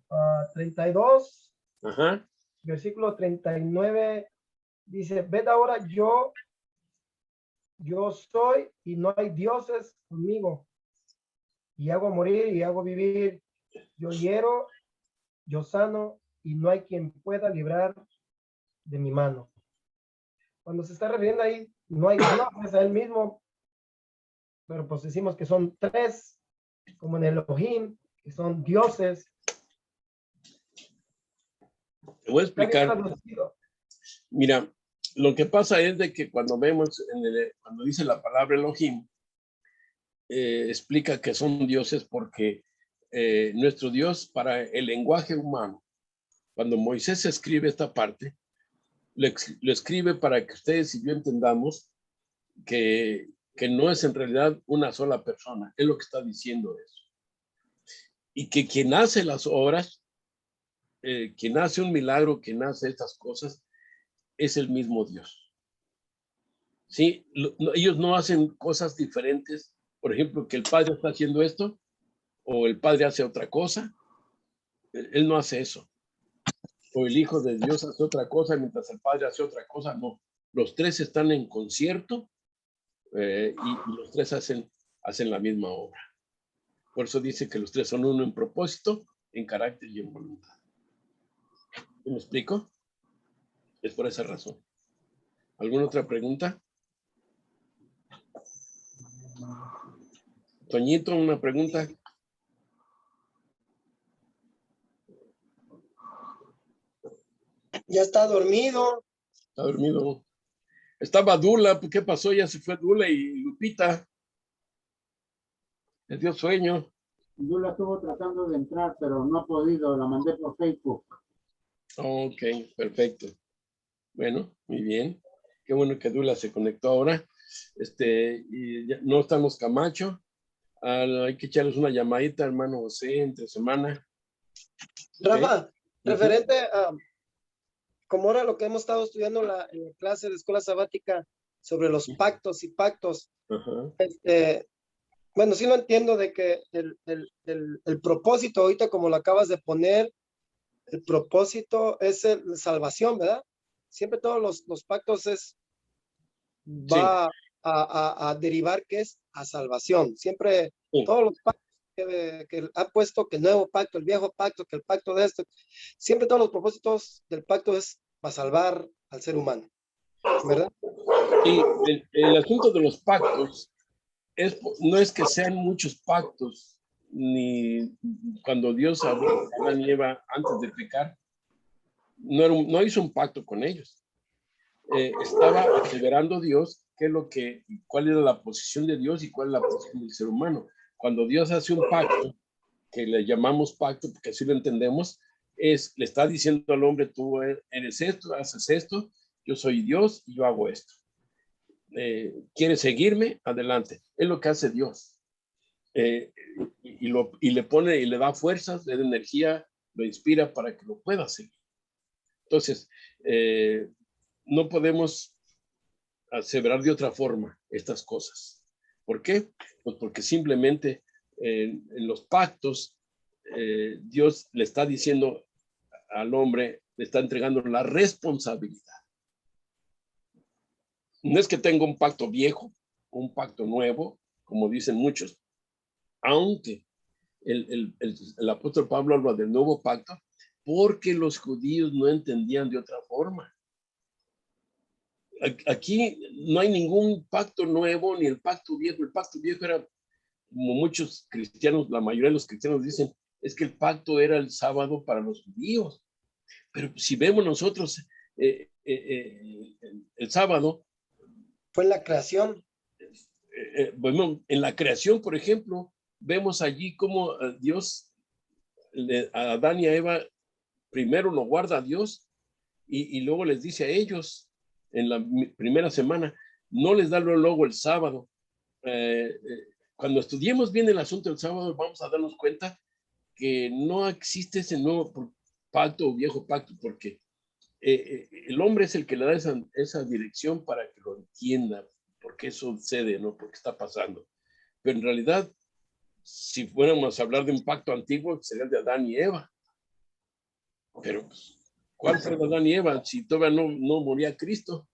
32, Ajá. versículo 39, dice, ved ahora yo soy y no hay dioses conmigo. Y hago morir y hago vivir. Yo hiero, yo sano y no hay quien pueda librar de mi mano. Cuando se está refiriendo ahí, no hay dioses a él mismo, pero pues decimos que son tres, como en Elohim, que son dioses. Te voy a explicar. Mira, lo que pasa es de que cuando vemos, cuando dice la palabra Elohim, explica que son dioses porque nuestro Dios, para el lenguaje humano, cuando Moisés escribe esta parte, lo escribe para que ustedes y yo entendamos que no es en realidad una sola persona, es lo que está diciendo eso. Y que quien hace las obras, quien hace un milagro, quien hace estas cosas, es el mismo Dios. ¿Sí? Ellos no hacen cosas diferentes, por ejemplo, que el Padre está haciendo esto, o el Padre hace otra cosa, él no hace eso. O el Hijo de Dios hace otra cosa mientras el Padre hace otra cosa, no. Los tres están en concierto y los tres hacen la misma obra. Por eso dice que los tres son uno en propósito, en carácter y en voluntad. ¿Me explico? Es por esa razón. ¿Alguna otra pregunta? Toñito, una pregunta. Ya está dormido. Está dormido. Estaba Dula, ¿qué pasó? Ya se fue Dula y Lupita. Les dio sueño. Yo la estuvo tratando de entrar, pero no ha podido. La mandé por Facebook. Ok, perfecto. Bueno, muy bien. Qué bueno que Dula se conectó ahora. Y ya, no estamos Camacho. Hay que echarles una llamadita, hermano José, entre semana. Rafa, referente a, como ahora lo que hemos estado estudiando en la clase de escuela sabática sobre los pactos y pactos, Ajá. bueno, sí lo entiendo de que el propósito, ahorita como lo acabas de poner, el propósito es la salvación, ¿verdad? Siempre todos los pactos va a derivar que es a salvación. Siempre Sí. todos los pactos que ha puesto, que el nuevo pacto, el viejo pacto, que el pacto de esto, siempre todos los propósitos del pacto es para salvar al ser humano, ¿verdad? Y el asunto de los pactos no es que sean muchos pactos, ni cuando Dios habló a Adán y Eva antes de pecar, no hizo un pacto con ellos. Estaba aseverando Dios cuál era la posición de Dios y cuál es la posición del ser humano. Cuando Dios hace un pacto, que le llamamos pacto, porque así lo entendemos, le está diciendo al hombre, tú eres esto, haces esto, yo soy Dios y yo hago esto. ¿Quieres seguirme? Adelante. Es lo que hace Dios. Y le pone y le da fuerzas, le da energía, lo inspira para que lo pueda seguir. Entonces, no podemos aseverar de otra forma estas cosas. ¿Por qué? Pues porque simplemente en los pactos Dios le está diciendo al hombre, le está entregando la responsabilidad. No es que tenga un pacto viejo, un pacto nuevo, como dicen muchos, aunque el apóstol Pablo habla del nuevo pacto, porque los judíos no entendían de otra forma. Aquí no hay ningún pacto nuevo ni el pacto viejo. El pacto viejo era, como muchos cristianos, la mayoría de los cristianos dicen, es que el pacto era el sábado para los judíos. Pero si vemos nosotros el sábado, Fue en la creación. bueno, en la creación, por ejemplo, vemos allí cómo Dios, a Adán y a Eva, primero lo guarda a Dios y luego les dice a ellos en la primera semana, no les da luego el sábado. Cuando estudiemos bien el asunto del sábado, vamos a darnos cuenta que no existe ese nuevo pacto o viejo pacto, porque el hombre es el que le da esa dirección para que lo entienda, porque eso sucede, ¿no? Porque está pasando. Pero en realidad, si fuéramos a hablar de un pacto antiguo, sería el de Adán y Eva. Pero, ¿cuál fue Adán y Eva si todavía no moría Cristo?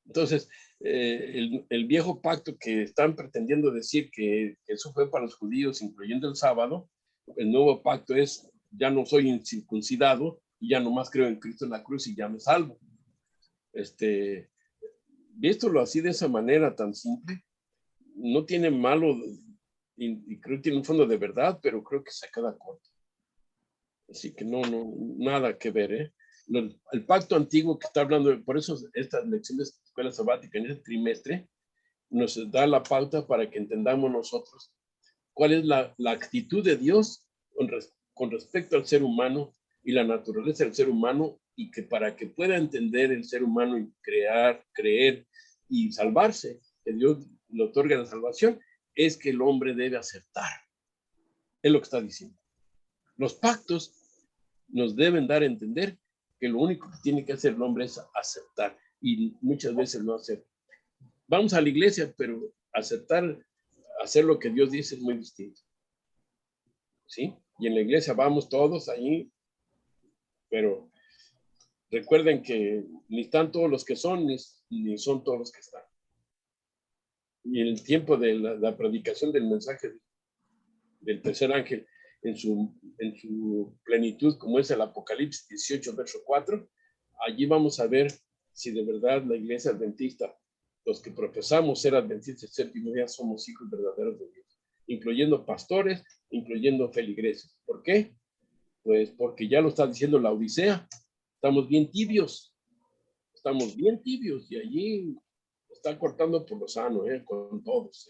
Entonces, el viejo pacto que están pretendiendo decir que eso fue para los judíos, incluyendo el sábado, el nuevo pacto es, ya no soy incircuncidado y ya nomás creo en Cristo en la cruz y ya me salvo. Viéndolo así de esa manera tan simple, no tiene malo y creo que tiene un fondo de verdad, pero creo que se queda corto. Así que no, nada que ver, ¿eh? El pacto antiguo que está hablando, por eso esta lección de escuela sabática en este trimestre nos da la pauta para que entendamos nosotros cuál es la actitud de Dios con respecto al ser humano y la naturaleza del ser humano, y que para que pueda entender el ser humano y creer y salvarse, que Dios le otorga la salvación, es que el hombre debe aceptar. Es lo que está diciendo. Los pactos nos deben dar a entender que lo único que tiene que hacer el hombre es aceptar, y muchas veces no acepta. Vamos a la iglesia, pero aceptar, hacer lo que Dios dice es muy distinto. ¿Sí? Y en la iglesia vamos todos ahí, pero recuerden que ni están todos los que son, ni son todos los que están. Y en el tiempo de la predicación del mensaje del tercer ángel, en su plenitud, como es el Apocalipsis 18, verso 4, allí vamos a ver si de verdad la iglesia adventista, los que profesamos ser adventistas del séptimo día, somos hijos verdaderos de Dios, incluyendo pastores, incluyendo feligreses. ¿Por qué? Pues porque ya lo está diciendo la Odisea, estamos bien tibios, y allí está cortando por lo sano, con todos.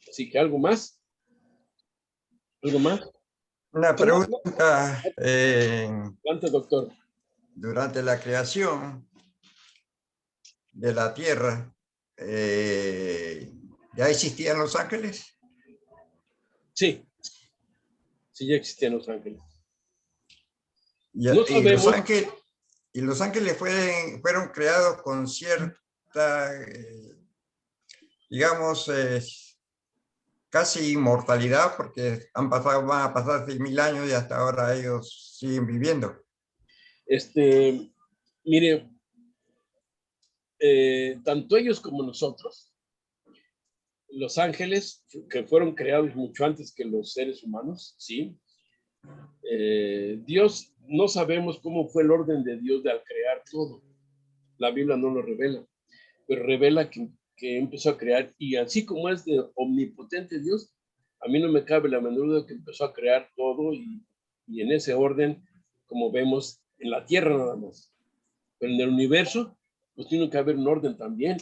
Así que algo más. Una pregunta. Adelante, doctor. Durante la creación de la tierra, ¿ya existían los ángeles? Sí, ya existían los ángeles. No sabemos. Y los ángeles fueron creados con cierta, digamos, casi inmortalidad, porque van a pasar 6.000 años y hasta ahora ellos siguen viviendo. Mire, tanto ellos como nosotros, los ángeles, que fueron creados mucho antes que los seres humanos, ¿sí? Dios, no sabemos cómo fue el orden de Dios de al crear todo. La Biblia no lo revela, pero revela que empezó a crear, y así como es de omnipotente Dios, a mí no me cabe la menor duda que empezó a crear todo, y en ese orden, como vemos en la tierra nada más. Pero en el universo, pues tiene que haber un orden también.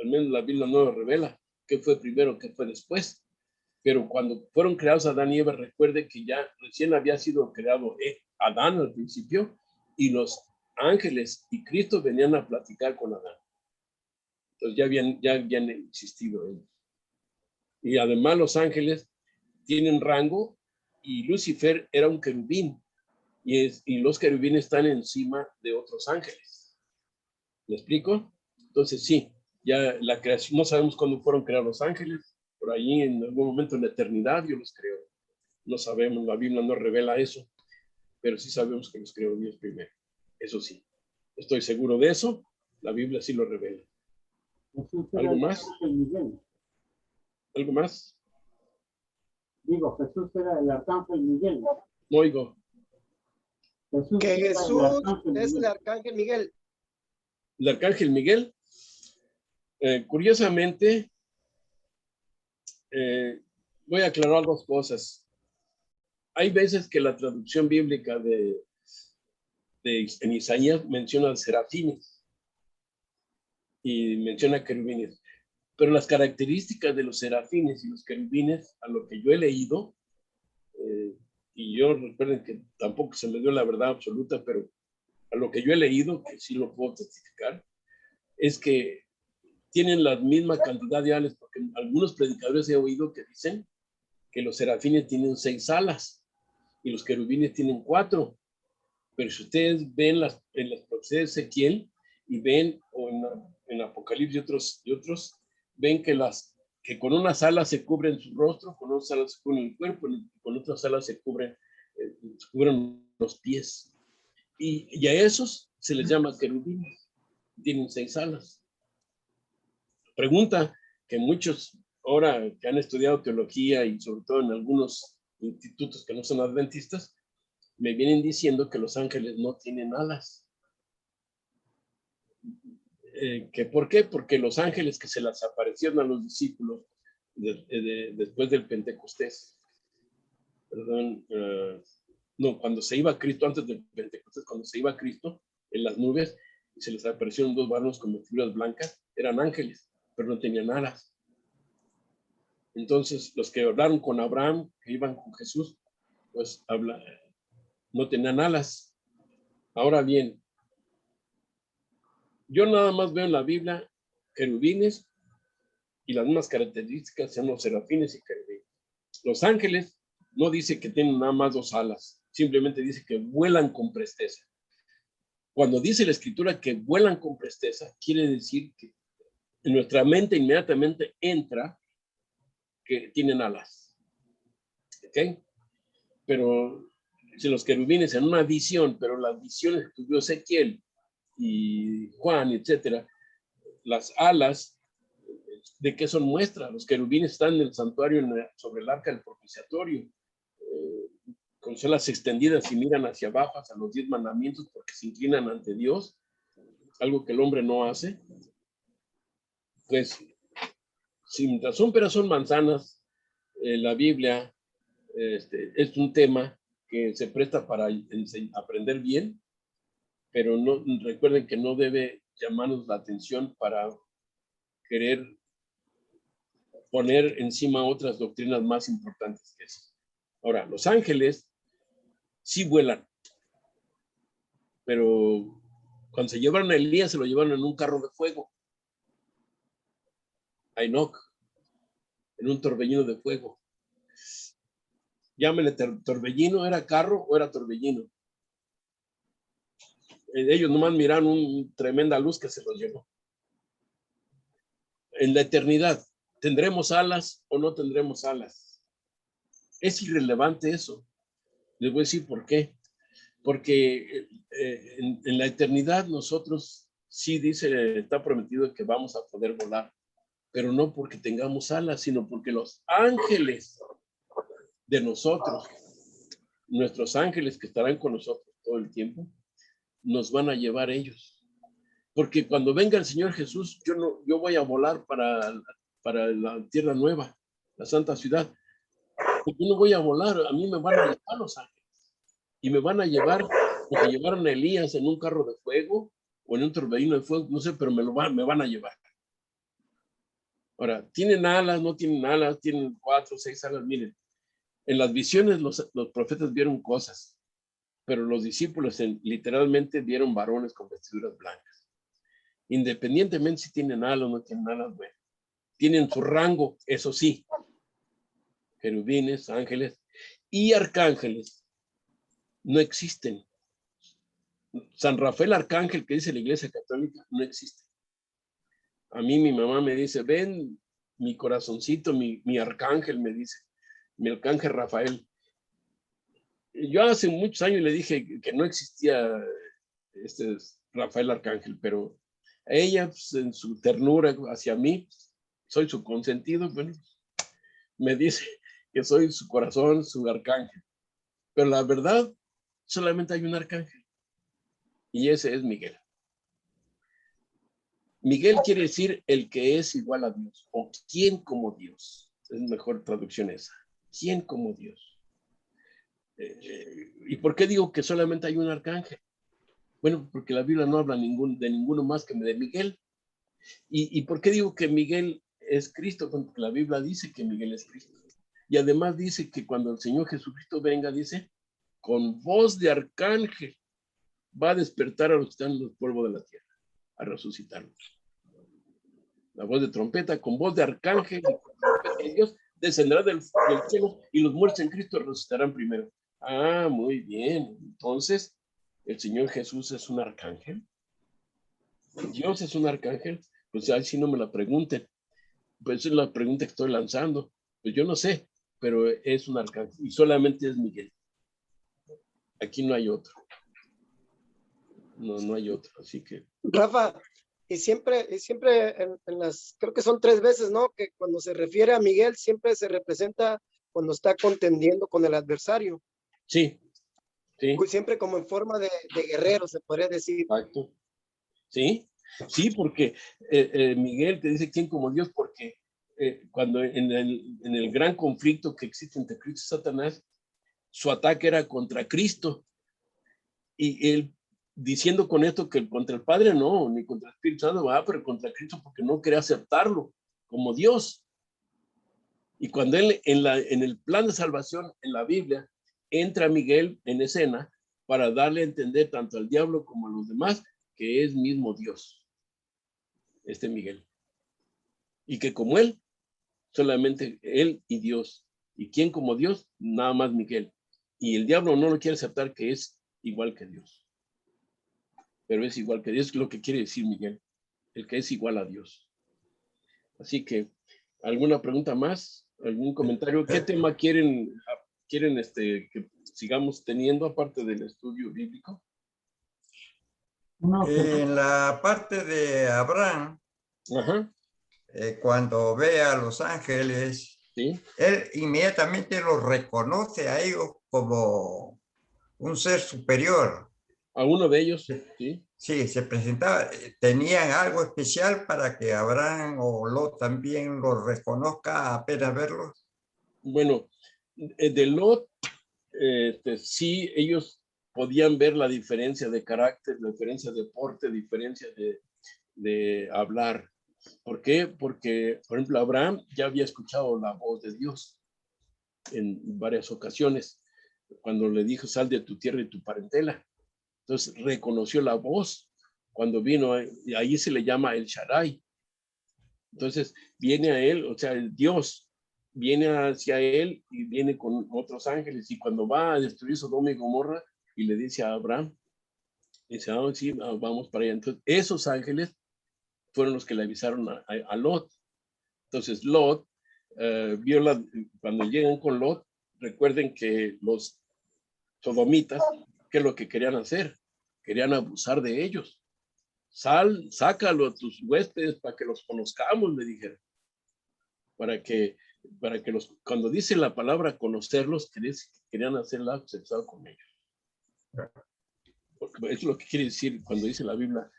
Al menos la Biblia no lo revela, qué fue primero, qué fue después. Pero cuando fueron creados Adán y Eva, recuerde que ya recién había sido creado Adán al principio, y los ángeles y Cristo venían a platicar con Adán. Entonces ya habían existido ellos. Y además los ángeles tienen rango, y Lucifer era un querubín, y los querubines están encima de otros ángeles. ¿Me explico? Entonces sí, ya la creación, no sabemos cuándo fueron creados los ángeles, por ahí en algún momento en la eternidad Dios los creó. No sabemos, la Biblia no revela eso, pero sí sabemos que los creó Dios primero. Eso sí, estoy seguro de eso, la Biblia sí lo revela. ¿Algo más? ¿Algo más? Digo, Jesús era el arcángel Miguel. No oigo. Jesús es el arcángel Miguel. El arcángel Miguel, curiosamente, voy a aclarar dos cosas. Hay veces que la traducción bíblica en Isaías menciona serafines y menciona querubines, pero las características de los serafines y los querubines, a lo que yo he leído, y yo recuerden que tampoco se me dio la verdad absoluta, pero a lo que yo he leído, que sí lo puedo testificar, es que tienen la misma cantidad de alas, porque algunos predicadores he oído que dicen que los serafines tienen 6 alas y los querubines tienen 4. Pero si ustedes ven en las profecías de Ezequiel y ven en Apocalipsis y otros, ven que con unas alas se cubren su rostro, con otras alas se cubren el cuerpo, y con otras alas se cubren los pies. Y a esos se les llama querubines. Tienen 6 alas. Pregunta que muchos ahora que han estudiado teología y sobre todo en algunos institutos que no son adventistas, me vienen diciendo que los ángeles no tienen alas. ¿Por qué? Porque los ángeles que se les aparecieron a los discípulos después del Pentecostés, no, cuando se iba Cristo, antes del Pentecostés, cuando se iba Cristo en las nubes, y se les aparecieron 2 varones con vestiduras blancas, eran ángeles, pero no tenían alas. Entonces, los que hablaron con Abraham, que iban con Jesús, pues no tenían alas. Ahora bien, yo nada más veo en la Biblia querubines y las mismas características son los serafines y querubines. Los ángeles no dice que tienen nada más 2 alas, simplemente dice que vuelan con presteza. Cuando dice la escritura que vuelan con presteza, quiere decir que en nuestra mente inmediatamente entra que tienen alas. ¿Ok? Pero si los querubines en una visión, pero las visiones que tuvo Ezequiel y Juan, etcétera, las alas, ¿de qué son muestras? Los querubines están en el santuario sobre el arca del propiciatorio, con sus alas extendidas y miran hacia abajo, hacia los 10 mandamientos, porque se inclinan ante Dios, algo que el hombre no hace. Pues, si mientras son peras son manzanas, la Biblia es un tema que se presta para aprender bien, pero no, recuerden que no debe llamarnos la atención para querer poner encima otras doctrinas más importantes que eso. Ahora, los ángeles sí vuelan, pero cuando se llevaron a Elías se lo llevaron en un carro de fuego, a Enoc, en un torbellino de fuego. Llámenle torbellino, ¿era carro o era torbellino? Ellos nomás miraron una tremenda luz que se los llevó. En la eternidad, ¿tendremos alas o no tendremos alas? Es irrelevante eso. Les voy a decir por qué. Porque en la eternidad nosotros, sí dice, está prometido que vamos a poder volar, pero no porque tengamos alas, sino porque los ángeles de nosotros, nuestros ángeles que estarán con nosotros todo el tiempo, nos van a llevar ellos. Porque cuando venga el Señor Jesús, yo voy a volar para la tierra nueva, la santa ciudad. Yo no voy a volar, a mí me van a llevar los ángeles. Y me van a llevar, porque llevaron a Elías en un carro de fuego o en un torbellino de fuego, no sé, pero me van a llevar. Ahora, ¿tienen alas? ¿No tienen alas? ¿Tienen 4 o 6 alas? Miren, en las visiones los profetas vieron cosas, pero los discípulos literalmente vieron varones con vestiduras blancas. Independientemente si tienen alas o no tienen alas, bueno, tienen su rango, eso sí, querubines, ángeles y arcángeles no existen. San Rafael Arcángel, que dice la Iglesia Católica, no existe. A mí mi mamá me dice, ven mi corazoncito, mi arcángel, me dice, mi arcángel Rafael. Yo hace muchos años le dije que no existía Rafael Arcángel, pero ella, pues, en su ternura hacia mí, soy su consentido, bueno, me dice que soy su corazón, su arcángel. Pero la verdad, solamente hay un arcángel. Y ese es Miguel. Miguel quiere decir el que es igual a Dios, o quien como Dios. Es mejor traducción esa. ¿Quién como Dios? ¿Y por qué digo que solamente hay un arcángel? Bueno, porque la Biblia no habla de ninguno más que de Miguel. ¿Y por qué digo que Miguel es Cristo? Porque la Biblia dice que Miguel es Cristo. Y además dice que cuando el Señor Jesucristo venga, dice, con voz de arcángel va a despertar a los que están en los polvos de la tierra, a resucitarlos. La voz de trompeta, con voz de arcángel, y con trompeta de Dios, descenderá del cielo y los muertos en Cristo resucitarán primero. Ah, muy bien. Entonces, ¿el Señor Jesús es un arcángel? ¿Dios es un arcángel? Pues ahí sí no me la pregunten. Pues esa es la pregunta que estoy lanzando. Pues yo no sé, pero es un arcángel y solamente es Miguel. Aquí no hay otro. No hay otro, así que. Rafa, y siempre en las, creo que son 3 veces, ¿no? Que cuando se refiere a Miguel, siempre se representa cuando está contendiendo con el adversario. Sí, sí. Siempre como en forma de guerrero, se podría decir. Exacto. Sí, sí, porque Miguel te dice quién como Dios, porque cuando en el gran conflicto que existe entre Cristo y Satanás, su ataque era contra Cristo. Y él diciendo con esto que contra el Padre no, ni contra el Espíritu Santo, pero contra Cristo porque no quería aceptarlo como Dios. Y cuando él en el plan de salvación en la Biblia entra Miguel en escena para darle a entender tanto al diablo como a los demás que es mismo Dios, Miguel. y que como él, solamente él y Dios. ¿Y quién como Dios? Nada más Miguel. Y el diablo no lo quiere aceptar que es igual que Dios. Pero es igual que Dios, es lo que quiere decir Miguel, el que es igual a Dios. Así que, ¿alguna pregunta más? ¿Algún comentario? ¿Qué tema quieren que sigamos teniendo aparte del estudio bíblico? Uno que En la parte de Abraham, Ajá, cuando ve a los ángeles, sí. él inmediatamente los reconoce a ellos como un ser superior. A uno de ellos, sí. Sí, se presentaba, tenían algo especial para que Abraham o Lot también los reconozca apenas verlos. Bueno, de Lot, sí, ellos podían ver la diferencia de carácter, la diferencia de porte, diferencia de hablar. ¿Por qué? Porque, por ejemplo, Abraham ya había escuchado la voz de Dios en varias ocasiones, cuando le dijo, sal de tu tierra y tu parentela. Entonces, reconoció la voz cuando vino, y ahí se le llama el Shaddai. Entonces, viene a él, o sea, el Dios viene hacia él y viene con otros ángeles. Y cuando va a destruir Sodoma y Gomorra y le dice a Abraham, dice, sí, vamos para allá. Entonces, esos ángeles fueron los que le avisaron a Lot. Entonces, Lot vio cuando llegan con Lot, recuerden que los sodomitas, ¿qué es lo que querían hacer? Querían abusar de ellos. Sácalo a tus huéspedes para que los conozcamos, le dijeron. Para que cuando dice la palabra conocerlos, querían hacer el acto sexual con ellos. Porque es lo que quiere decir cuando dice la Biblia.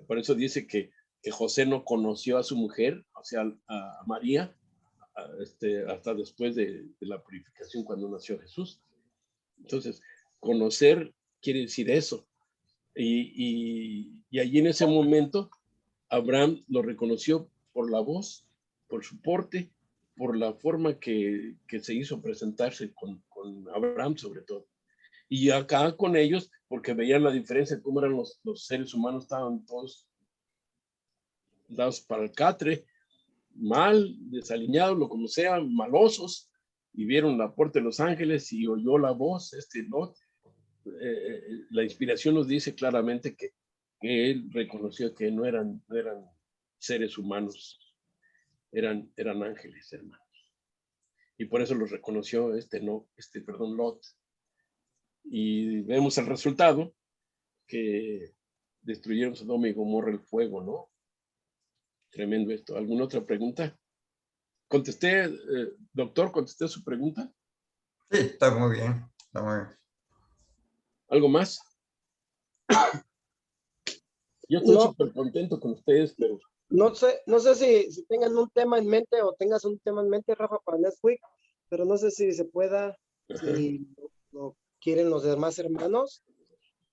Por eso dice que José no conoció a su mujer, o sea, a María, hasta después de la purificación cuando nació Jesús. Entonces, conocer quiere decir eso. Y allí en ese momento, Abraham lo reconoció por la voz, por su porte, por la forma que se hizo presentarse con Abraham sobre todo. Y acá con ellos, porque veían la diferencia de cómo eran los seres humanos, estaban todos dados para el catre, mal, desaliñados, lo como sea, malosos, y vieron la puerta de los ángeles y oyó la voz, Lot. La inspiración nos dice claramente que él reconoció que no eran seres humanos, eran ángeles, hermanos. Y por eso los reconoció Lot. Y vemos el resultado, que destruyeron Sodoma y Gomorra el fuego, ¿no? Tremendo esto. ¿Alguna otra pregunta? ¿Contesté, doctor, contesté su pregunta? Sí, está muy bien, está muy bien. ¿Algo más? Yo estoy No, súper contento con ustedes, pero no sé si tengan un tema en mente o tengas un tema en mente, Rafa, para next week, pero no sé si se pueda, si lo quieren los demás hermanos,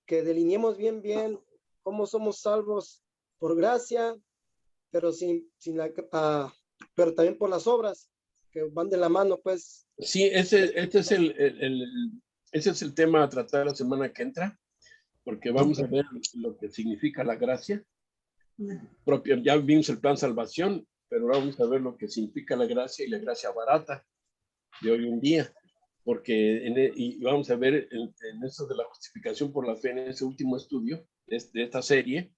que delineemos bien cómo somos salvos por gracia, pero pero también por las obras que van de la mano, pues. sí, ese es el tema a tratar la semana que entra, porque vamos a ver lo que significa la gracia propia. Ya vimos el plan salvación, pero vamos a ver lo que significa la gracia y la gracia barata de hoy en día, porque y vamos a ver en eso de la justificación por la fe, en ese último estudio de esta serie.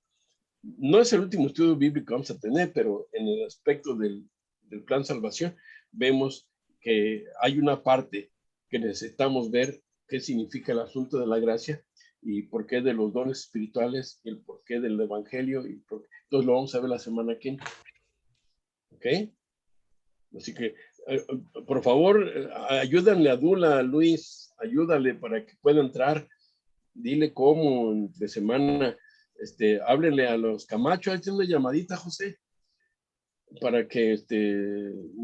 No es el último estudio bíblico que vamos a tener, pero en el aspecto del plan salvación, vemos que hay una parte que necesitamos ver qué significa el asunto de la gracia y por qué de los dones espirituales y el por qué del evangelio. Entonces lo vamos a ver la semana que viene. ¿Ok? Así que, por favor, ayúdanle a Dula, a Luis, ayúdale para que pueda entrar. Dile cómo de semana, háblenle a los Camacho, hazle una llamadita, José, para que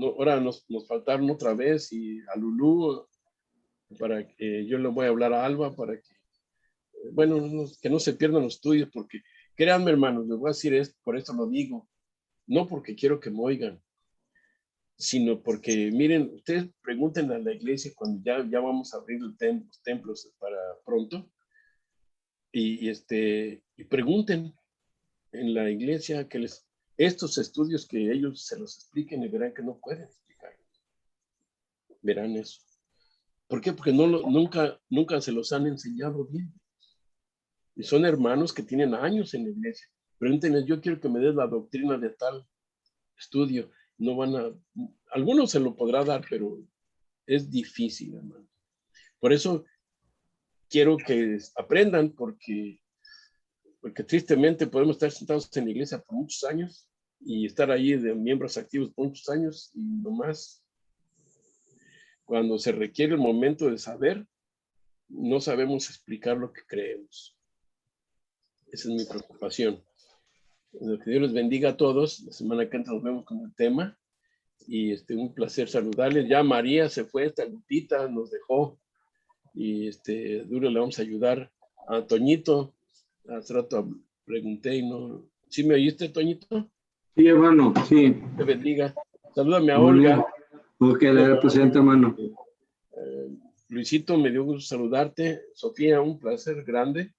ahora nos faltaron otra vez, y a Lulú, para que yo le voy a hablar a Alba, para que, bueno, que no se pierdan los estudios, porque créanme, hermanos, les voy a decir esto, por eso lo digo, no porque quiero que me oigan, sino porque, miren, ustedes pregunten a la iglesia cuando ya vamos a abrir los templos para pronto, y pregunten en la iglesia que les estos estudios que ellos se los expliquen y verán que no pueden explicar. Verán eso. ¿Por qué? Porque nunca se los han enseñado bien. Y son hermanos que tienen años en la iglesia. Pregúntenles, yo quiero que me des la doctrina de tal estudio. No van a, algunos se lo podrá dar, pero es difícil, hermano. Por eso quiero que aprendan, porque tristemente podemos estar sentados en la iglesia por muchos años y estar ahí de miembros activos por muchos años y nomás cuando se requiere el momento de saber, no sabemos explicar lo que creemos. Esa es mi preocupación. Que Dios les bendiga a todos. La semana que entra nos vemos con el tema. Y un placer saludarles. Ya María se fue, esta Lupita nos dejó. Y duro le vamos a ayudar a Toñito. Hace rato pregunté y no. ¿Sí me oíste, Toñito? Sí, hermano, sí. Te bendiga. Salúdame a Muy Olga. bien. Ok, le daré presente, hermano. Luisito, me dio gusto saludarte. Sofía, un placer grande.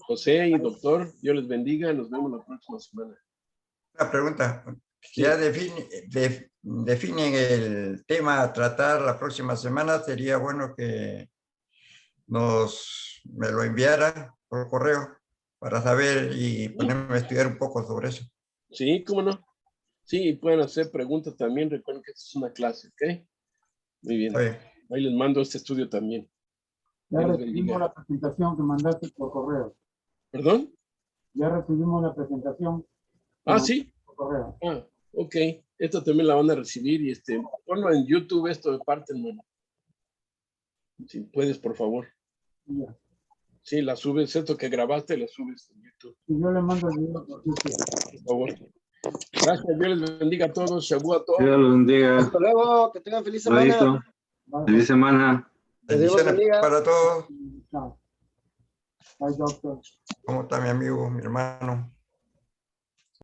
José y doctor, Dios les bendiga. Nos vemos la próxima semana. Una pregunta. Ya definen el tema a tratar la próxima semana. Sería bueno que me lo enviara por correo para saber y ponerme a estudiar un poco sobre eso. Sí, cómo no. Sí, pueden hacer preguntas también. Recuerden que esta es una clase, ¿ok? Muy bien. Ahí les mando este estudio también. Ya Dios les recibimos bendiga. la presentación que mandaste por correo. ¿Perdón? Ya recibimos la presentación. Ah, sí. Por correo. Ah, ok. Esto también la van a recibir y ponlo en YouTube esto de parte, hermano. Si puedes, por favor. Ya. Sí, la subes, esto que grabaste, la subes en YouTube, Y yo le mando el video por YouTube. por favor. Gracias, Dios les bendiga a todos. Shabu a todos. Dios los bendiga. Hasta luego, que tengan feliz semana. Ladito. Bye, Feliz semana. Que Dios los Bendiciones bendiga. para todos. Chao. Bye, doctor. ¿Cómo está mi amigo, mi hermano?